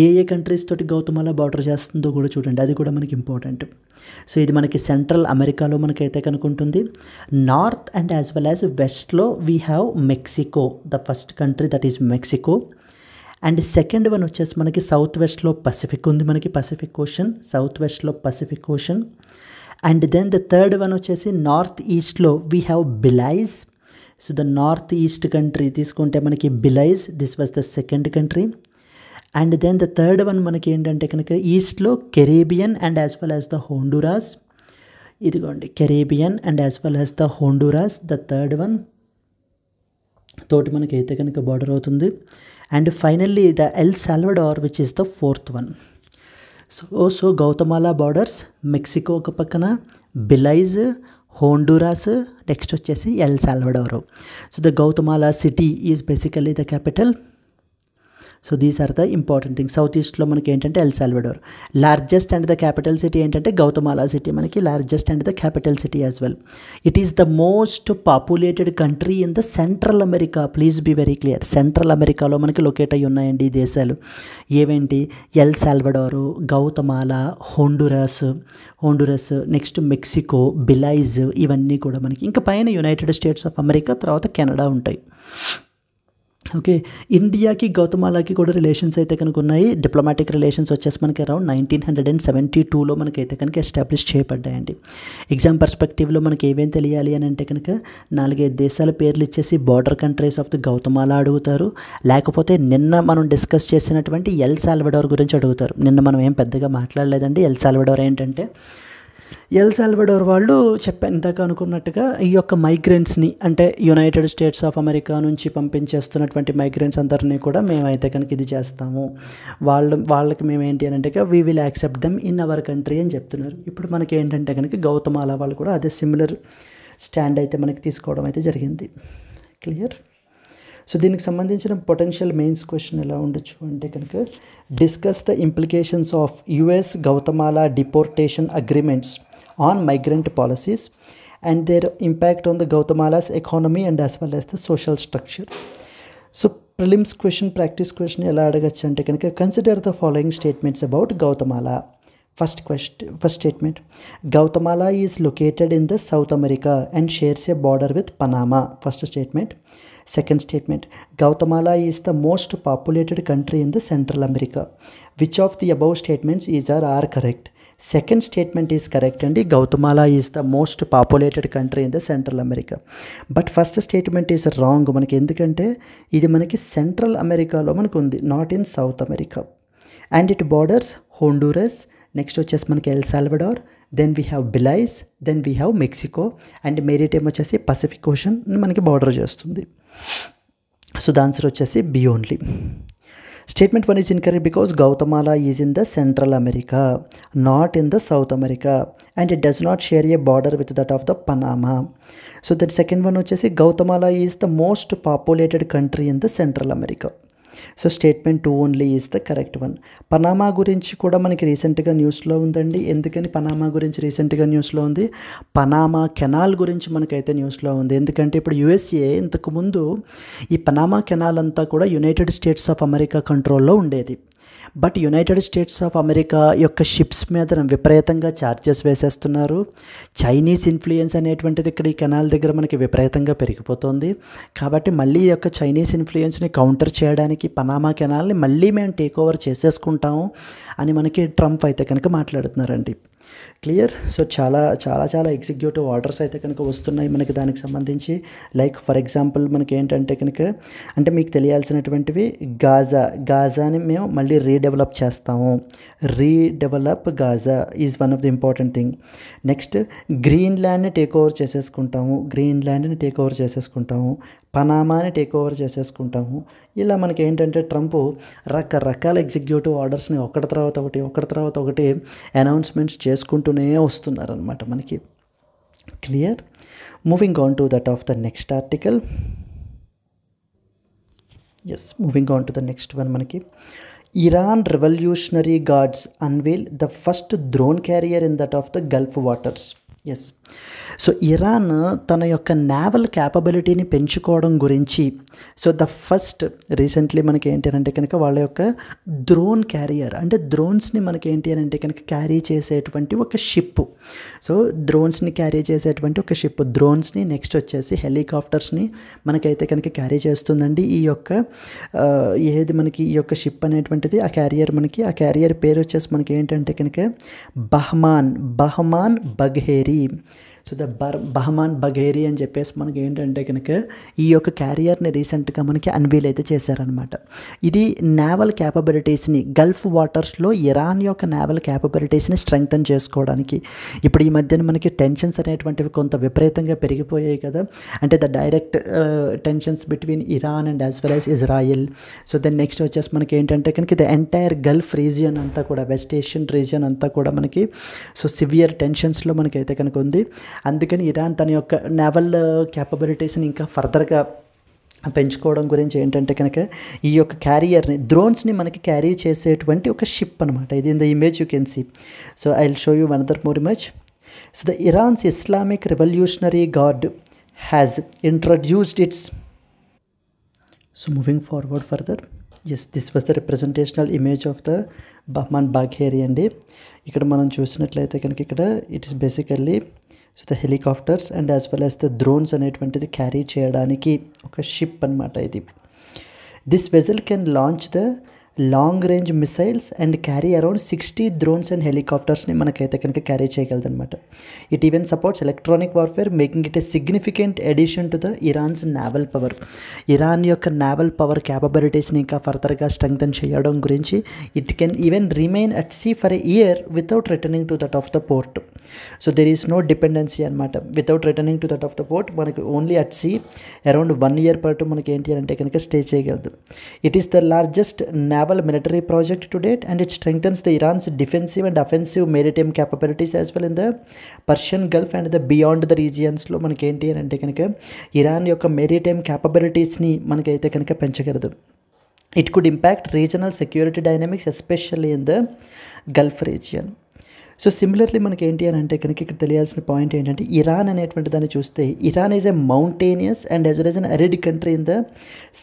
ఏ ఏ కంట్రీస్ తోటి గౌతమాలా బార్డర్ చేస్తుందో కూడా చూడండి, అది కూడా మనకి ఇంపార్టెంట్. సో ఇది మనకి సెంట్రల్ అమెరికాలో మనకైతే కనుక ఉంటుంది. North and as well as వెస్ట్లో we have Mexico, the first country that is Mexico. And second one వచ్చేసి మనకి సౌత్ వెస్ట్లో పసిఫిక్ ఉంది, మనకి పసిఫిక్ ఓషన్, సౌత్ వెస్ట్లో Pacific Ocean. And then the third one వచ్చేసి నార్త్ ఈస్ట్లో we have Belize. So the north east country తీసుకుంటే మనకి Belize, this was the second country. And then the third one మనకి ఏంటంటే కనుక ఈస్ట్లో Caribbean and as well as the Honduras. ఇదిగోండి Caribbean and as well as the Honduras, the third one తోటి మనకి అయితే కనుక బార్డర్ అవుతుంది. And finally the El Salvador which is the fourth one. So Guatemala borders Mexico ఒక పక్కన, Belize, Honduras, next వచ్చేసి El Salvador. So the Guatemala City is basically the capital. So these are the important things. South ఈస్ట్లో మనకి ఏంటంటే El Salvador, largest and the capital city ఏంటంటే Guatemala city, మనకి largest and the capital city as well. It is the most populated country in the central America. Please be very clear, central అమెరికాలో మనకి locate అయ్యి ఉన్నాయండి ఈ దేశాలు. ఏవేంటి? El Salvador, Guatemala, Honduras, next Mexico, Belize, ఇవన్నీ కూడా మనకి. ఇంకా పైన యునైటెడ్ స్టేట్స్ ఆఫ్ అమెరికా, తర్వాత కెనడా ఉంటాయి. ఓకే, ఇండియాకి గౌతమాలాకి కూడా రిలేషన్స్ అయితే కనుక ఉన్నాయి. డిప్లొమాటిక్ రిలేషన్స్ వచ్చేసి మనకి అరౌండ్ 1972లో మనకైతే కనుక ఎస్టాబ్లిష్ చేయబడ్డాయండి. ఎగ్జామ్ పర్స్పెక్టివ్లో మనకి ఏమేమి తెలియాలి అని అంటే కనుక 4-5 దేశాల పేర్లు ఇచ్చేసి border countries of the Guatemala అడుగుతారు, లేకపోతే నిన్న మనం డిస్కస్ చేసినటువంటి ఎల్ సాల్వడార్ గురించి అడుగుతారు. నిన్న మనం ఏం పెద్దగా మాట్లాడలేదండి. ఎల్ సాల్వడార్ ఏంటంటే, ఎల్ సాల్వడార్ వాళ్ళు ఇందాక అనుకున్నట్టుగా ఈ యొక్క మైగ్రెంట్స్ని, అంటే యునైటెడ్ స్టేట్స్ ఆఫ్ అమెరికా నుంచి పంపించేస్తున్నటువంటి మైగ్రెంట్స్ అందరినీ కూడా మేమైతే కనుక ఇది చేస్తాము, వాళ్ళకి మేము ఏంటి అని అంటే we will accept them in our country అని చెప్తున్నారు. ఇప్పుడు మనకి ఏంటంటే కనుక గౌతమాలా వాళ్ళు కూడా అదే సిమిలర్ స్టాండ్ అయితే మనకి తీసుకోవడం అయితే జరిగింది. క్లియర్? సో దీనికి సంబంధించిన పొటెన్షియల్ మెయిన్స్ క్వశ్చన్ ఎలా ఉండొచ్చు అంటే కనుక, discuss the implications of US Guatemala deportation agreements on migrant policies and their impact on the Guatemala's economy and as well as the social structure. So prelims question, practice question ఎలా అడగచ్చు అంటే కనుక, consider the following statements about Guatemala. First statement, Guatemala is located in the South America and shares a border with Panama. First statement. Second statement, Guatemala is the most populated country in the Central America. Which of the above statements are correct? Second statement is correct and Guatemala is the most populated country in the Central America. But first statement is wrong. మనకి ఎందుకంటే ఇది మనకి central అమెరికాలో మనకు ఉంది, not in South America. And it borders Honduras, next వచ్చేసి మనకి El Salvador, then we have Belize, then we have Mexico, and maritime వచ్చేసి పసిఫిక్ ఓషన్ మనకి బార్డర్ చేస్తుంది. సో ద ఆన్సర్ వచ్చేసి B only. Statement 1 is incorrect because Guatemala is in the Central America, not in the South America, and it does not share a border with that of the Panama. So the second one వచ్చేసి Guatemala is the most populated country in the Central America. So statement 2 only is the correct one. Panama గురించి కూడా మనకి రీసెంట్గా న్యూస్లో ఉందండి. ఎందుకని Panama గురించి రీసెంట్గా న్యూస్లో ఉంది? పనామా కెనాల్ గురించి మనకైతే న్యూస్లో ఉంది. ఎందుకంటే ఇప్పుడు యుఎస్ఏ ఇంతకుముందు ఈ పనామా కెనాల్ అంతా కూడా యునైటెడ్ స్టేట్స్ ఆఫ్ అమెరికా కంట్రోల్లో ఉండేది. But United States of America యొక్క షిప్స్ మీద విపరీతంగా ఛార్జెస్ వేసేస్తున్నారు. చైనీస్ ఇన్ఫ్లుయెన్స్ అనేటువంటిది ఇక్కడ ఈ కెనాల్ దగ్గర మనకి విపరీతంగా పెరిగిపోతుంది. కాబట్టి మళ్ళీ ఈ యొక్క చైనీస్ ఇన్ఫ్లుయెన్స్ని కౌంటర్ చేయడానికి పనామా కెనాల్ని మళ్ళీ మేము టేక్ ఓవర్ చేసేసుకుంటాము అని మనకి ట్రంప్ అయితే కనుక మాట్లాడుతున్నారండి. క్లియర్? సో చాలా చాలా చాలా ఎగ్జిక్యూటివ్ ఆర్డర్స్ అయితే కనుక వస్తున్నాయి మనకి దానికి సంబంధించి. లైక్ ఫర్ ఎగ్జాంపుల్ మనకి ఏంటంటే కనుక, అంటే మీకు తెలియాల్సినటువంటివి, గాజాని మేము మళ్ళీ రీడెవలప్ చేస్తాము. Redevelop Gaza is one of the important thing. Next గ్రీన్లాండ్ని టేక్ ఓవర్ చేసేసుకుంటాము. పనామాని టేక్ ఓవర్ చేసేసుకుంటాము. ఇలా మనకి ఏంటంటే ట్రంప్ రకరకాల ఎగ్జిక్యూటివ్ ఆర్డర్స్ని ఒకటి తర్వాత ఒకటి అనౌన్స్మెంట్స్ చేసుకుంటూనే వస్తున్నారనమాట మనకి. Clear? Moving on to that of the next article. Moving on to the next one మనకి, Iran Revolutionary Guards unveil the first drone carrier in that of the Gulf waters. Yes. So Iran తన యొక్క naval క్యాపబిలిటీని పెంచుకోవడం గురించి so the first recently మనకి ఏంటి అంటే కనుక వాళ్ళ యొక్క డ్రోన్ క్యారియర్ అంటే డ్రోన్స్ని మనకి ఏంటి అని అంటే కనుక క్యారీ చేసేటువంటి ఒక షిప్. సో డ్రోన్స్ని క్యారీ చేసేటువంటి ఒక షిప్, డ్రోన్స్ని నెక్స్ట్ వచ్చేసి హెలికాప్టర్స్ని మనకైతే కనుక క్యారీ చేస్తుందండి. ఈ యొక్క ఏది మనకి ఈ యొక్క షిప్ అనేటువంటిది ఆ క్యారియర్ పేరు వచ్చేసి మనకి ఏంటంటే కనుక బహమాన్ బఘేరి. సో ద బహమాన్ బఘేరి అని చెప్పేసి మనకి ఏంటంటే కనుక ఈ యొక్క క్యారియర్ని రీసెంట్గా మనకి అన్వీల్ అయితే చేశారనమాట. ఇది నేవల్ క్యాపబిలిటీస్ని గల్ఫ్ వాటర్స్లో ఇరాన్ యొక్క నేవల్ క్యాపబిలిటీస్ని స్ట్రెంగ్తన్ చేసుకోవడానికి. ఇప్పుడు ఈ మధ్యన మనకి టెన్షన్స్ అనేటువంటివి కొంత విపరీతంగా పెరిగిపోయాయి కదా, అంటే the direct tensions between Iran and as well as Israel. So then next వచ్చేసి మనకి ఏంటంటే కనుక ద ఎంటైర్ గల్ఫ్ రీజియన్ అంతా కూడా, వెస్ట్ ఏషియన్ రీజియన్ అంతా కూడా మనకి సో సివియర్ టెన్షన్స్లో మనకైతే కనుక ఉంది. అందుకని ఇరాన్ తన యొక్క నేవల్ క్యాపబిలిటీస్ని ఇంకా ఫర్దర్గా పెంచుకోవడం గురించి ఏంటంటే కనుక ఈ యొక్క క్యారియర్ని డ్రోన్స్ని మనకి క్యారీ చేసేటువంటి ఒక షిప్ అనమాట. ఇది in the image you can see. So I will show you another more image. So the Iran's Islamic Revolutionary Guard has introduced its. So moving forward further, yes this was the representational image of the Bahman Bagheri అండి. ఇక్కడ మనం చూసినట్లయితే కనుక ఇక్కడ it is basically so the helicopters and as well as the drones అనేటువంటిది carry చేయడానికి ఒక ship అనమాట ఇది. This vessel can launch the long range missiles and carry around 60 drones and హెలికాప్టర్స్ని మనకైతే కనుక క్యారీ చేయగలదనమాట. It even supports electronic warfare, making it a significant addition to the Iran's naval power. Iran యొక్క naval power క్యాపబిలిటీస్ని ఇంకా ఫర్దర్గా strengthen చేయడం గురించి it can even remain at sea for a year without returning to that of the port. So there is no dependency అనమాట. Without returning to that of the port మనకి only at see around 1 year పాటు మనకి ఏంటి అంటే కనుక stay చేయగలదు. It is the largest naval military project to date, and it strengthens the Iran's defensive and offensive maritime capabilities as well in the Persian Gulf and the beyond the regions లో మనకి ఏంటి అని అంటే కనుక Iran యొక్క maritime క్యాపబిలిటీస్ని మనకైతే కనుక పెంచగలదు. It could impact regional security dynamics especially in the Gulf region. So similarly మనకి ఏంటి అని అంటే కనుక ఇక్కడ తెలియాల్సిన పాయింట్ ఏంటంటే ఇరాన్ అనేటువంటి దాన్ని చూస్తే Iran is a mountainous and as well as an arid country in the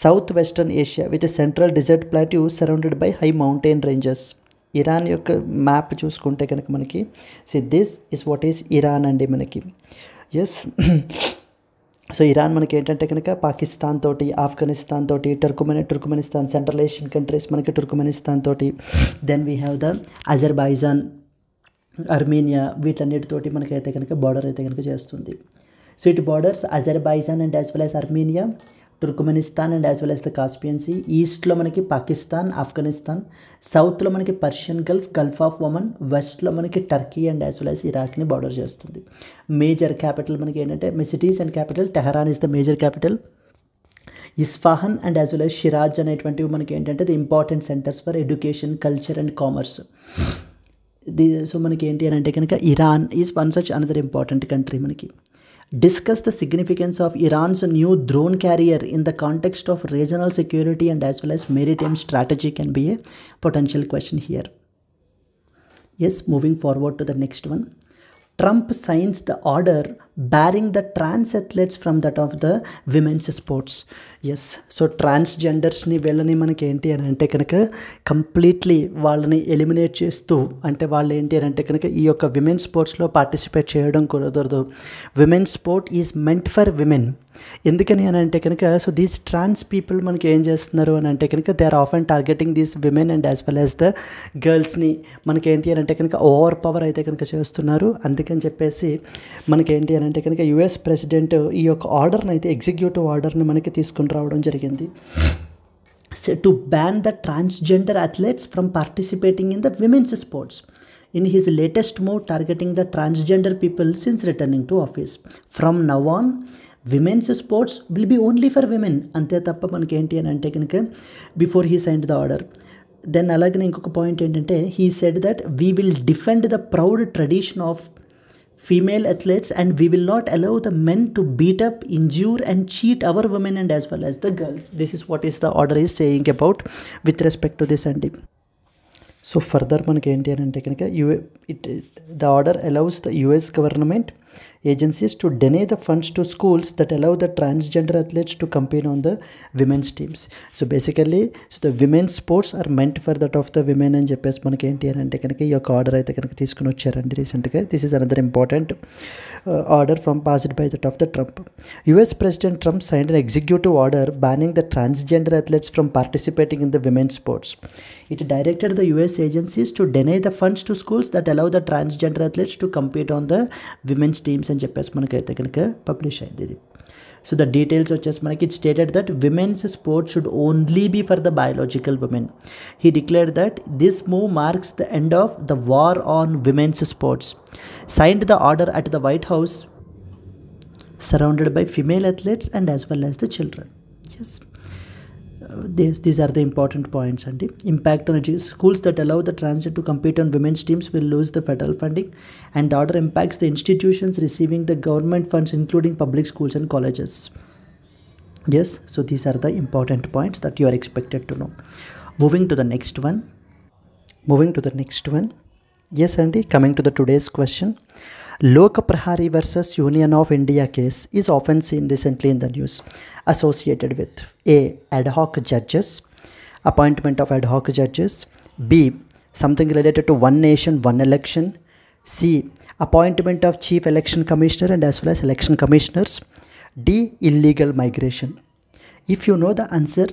south western Asia with a central desert plateau surrounded by high mountain ranges. Iran యొక్క మ్యాప్ చూసుకుంటే కనుక మనకి this is what is Iran అండి మనకి. Yes. So Iran మనకి ఏంటంటే కనుక పాకిస్తాన్ తోటి, ఆఫ్ఘనిస్తాన్ తోటి, టర్కుమెనిస్తాన్, సెంట్రల్ ఏషియన్ కంట్రీస్ మనకి టర్కుమెనిస్తాన్ తోటి, then we have the Azerbaijan, Armenia, వీటన్నిటితోటి మనకైతే కనుక బార్డర్ అయితే కనుక చేస్తుంది. So it borders Azerbaijan and as well as Armenia, Turkmenistan and as well as the Caspian Sea. ఈస్ట్లో మనకి పాకిస్తాన్, ఆఫ్ఘనిస్తాన్, సౌత్లో మనకి Persian Gulf, Gulf of Oman, వెస్ట్లో మనకి Turkey and as well as ఇరాక్ని బార్డర్ చేస్తుంది. మేజర్ క్యాపిటల్ మనకి ఏంటంటే cities and capital Tehran is the major capital. Isfahan and as well as Shiraz అనేటువంటివి మనకి ఏంటంటే the important centres for education, culture and commerce. So మనకి ఏంటి అని అంటే కనుక Iran is one such another important country. మనకి discuss the significance of Iran's new drone carrier in the context of regional security and as well as maritime strategy can be a potential question here. Yes. Moving forward to the next one. Trump signs the order barring the trans athletes from that of the women's sports. Yes. So ట్రాన్స్జెండర్స్ని వీళ్ళని మనకి ఏంటి అని అంటే కనుక completely వాళ్ళని eliminate చేస్తూ, అంటే వాళ్ళు ఏంటి అని అంటే కనుక ఈ యొక్క విమెన్ స్పోర్ట్స్లో పార్టిసిపేట్ చేయడం కుదరదు. Women sport is meant for women. ఎందుకని అని అంటే కనుక సో దీస్ ట్రాన్స్ పీపుల్ మనకి ఏం చేస్తున్నారు అని అంటే కనుక they are often targeting these women and as well as the గర్ల్స్ని మనకి ఏంటి అని అంటే కనుక ఓవర్ పవర్ అయితే కనుక చేస్తున్నారు. అందుకని చెప్పేసి మనకి ఏంటి అని అంటే కనుక యుఎస్ ప్రెసిడెంట్ ఈ యొక్క ఆర్డర్ని అయితే ఎగ్జిక్యూటివ్ ఆర్డర్ని మనకి తీసుకుని రావడం జరిగింది. To ban the transgender athletes from participating in the women's sports in his latest move targeting the transgender people since returning to office. From now on, women's sports will be only for women. అంతే తప్ప మనకి ఏంటి అని అంటే కనుక before he signed the order. Then అలాగే ఇంకొక point ఏంటంటే he said that we will defend the proud tradition of female athletes and we will not allow the men to beat up, injure and cheat our women and as well as the girls. This is what is the order is saying about with respect to this. And so further మనకి ఏంటి అని అంటే కనుక the order allows the US government agencies to deny the funds to schools that allow the transgender athletes to compete on the women's teams. So basically, the women's sports are meant for that of the women అని చెప్పేసి మనకి ఏంటి అని అంటే కనుక ఈ యొక్క order అయితే కనుక తీసుకుని వచ్చారండి రీసెంట్గా. This is another important order from passed by that of the Trump. US president Trump signed an executive order banning the transgender athletes from participating in the women's sports. It directed the US agencies to deny the funds to schools that allow the transgender athletes to compete on the women's teams అని చెప్పేసి మనకైతే కనుక publish అయింది ఇది. So the details వచ్చేసి మనకి it stated that women's sports should only be for the biological women. He declared that this move marks the end of the war on women's sports. Signed the order at the White House surrounded by female athletes and as well as the children. Yes, these are the important points. And impact on schools that allow the transgender to compete on women's teams will lose the federal funding, and the order impacts the institutions receiving the government funds, including public schools and colleges. Yes, so these are the important points that you are expected to know. Moving to the next one. Yes, Andy, coming to the today's question. Lok Prahari versus Union of India case is often seen recently in the news associated with A. Ad hoc judges, appointment of ad hoc judges. B. Something related to one nation, one election. C. Appointment of chief election commissioner and as well as election commissioners. D. Illegal migration. If you know the answer,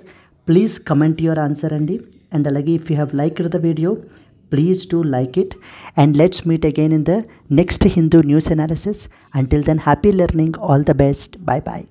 please comment your answer, Andy. And alagi, if you have liked the video, please do like it, and let's meet again in the next Hindu news analysis. Until then, happy learning, all the best, bye bye.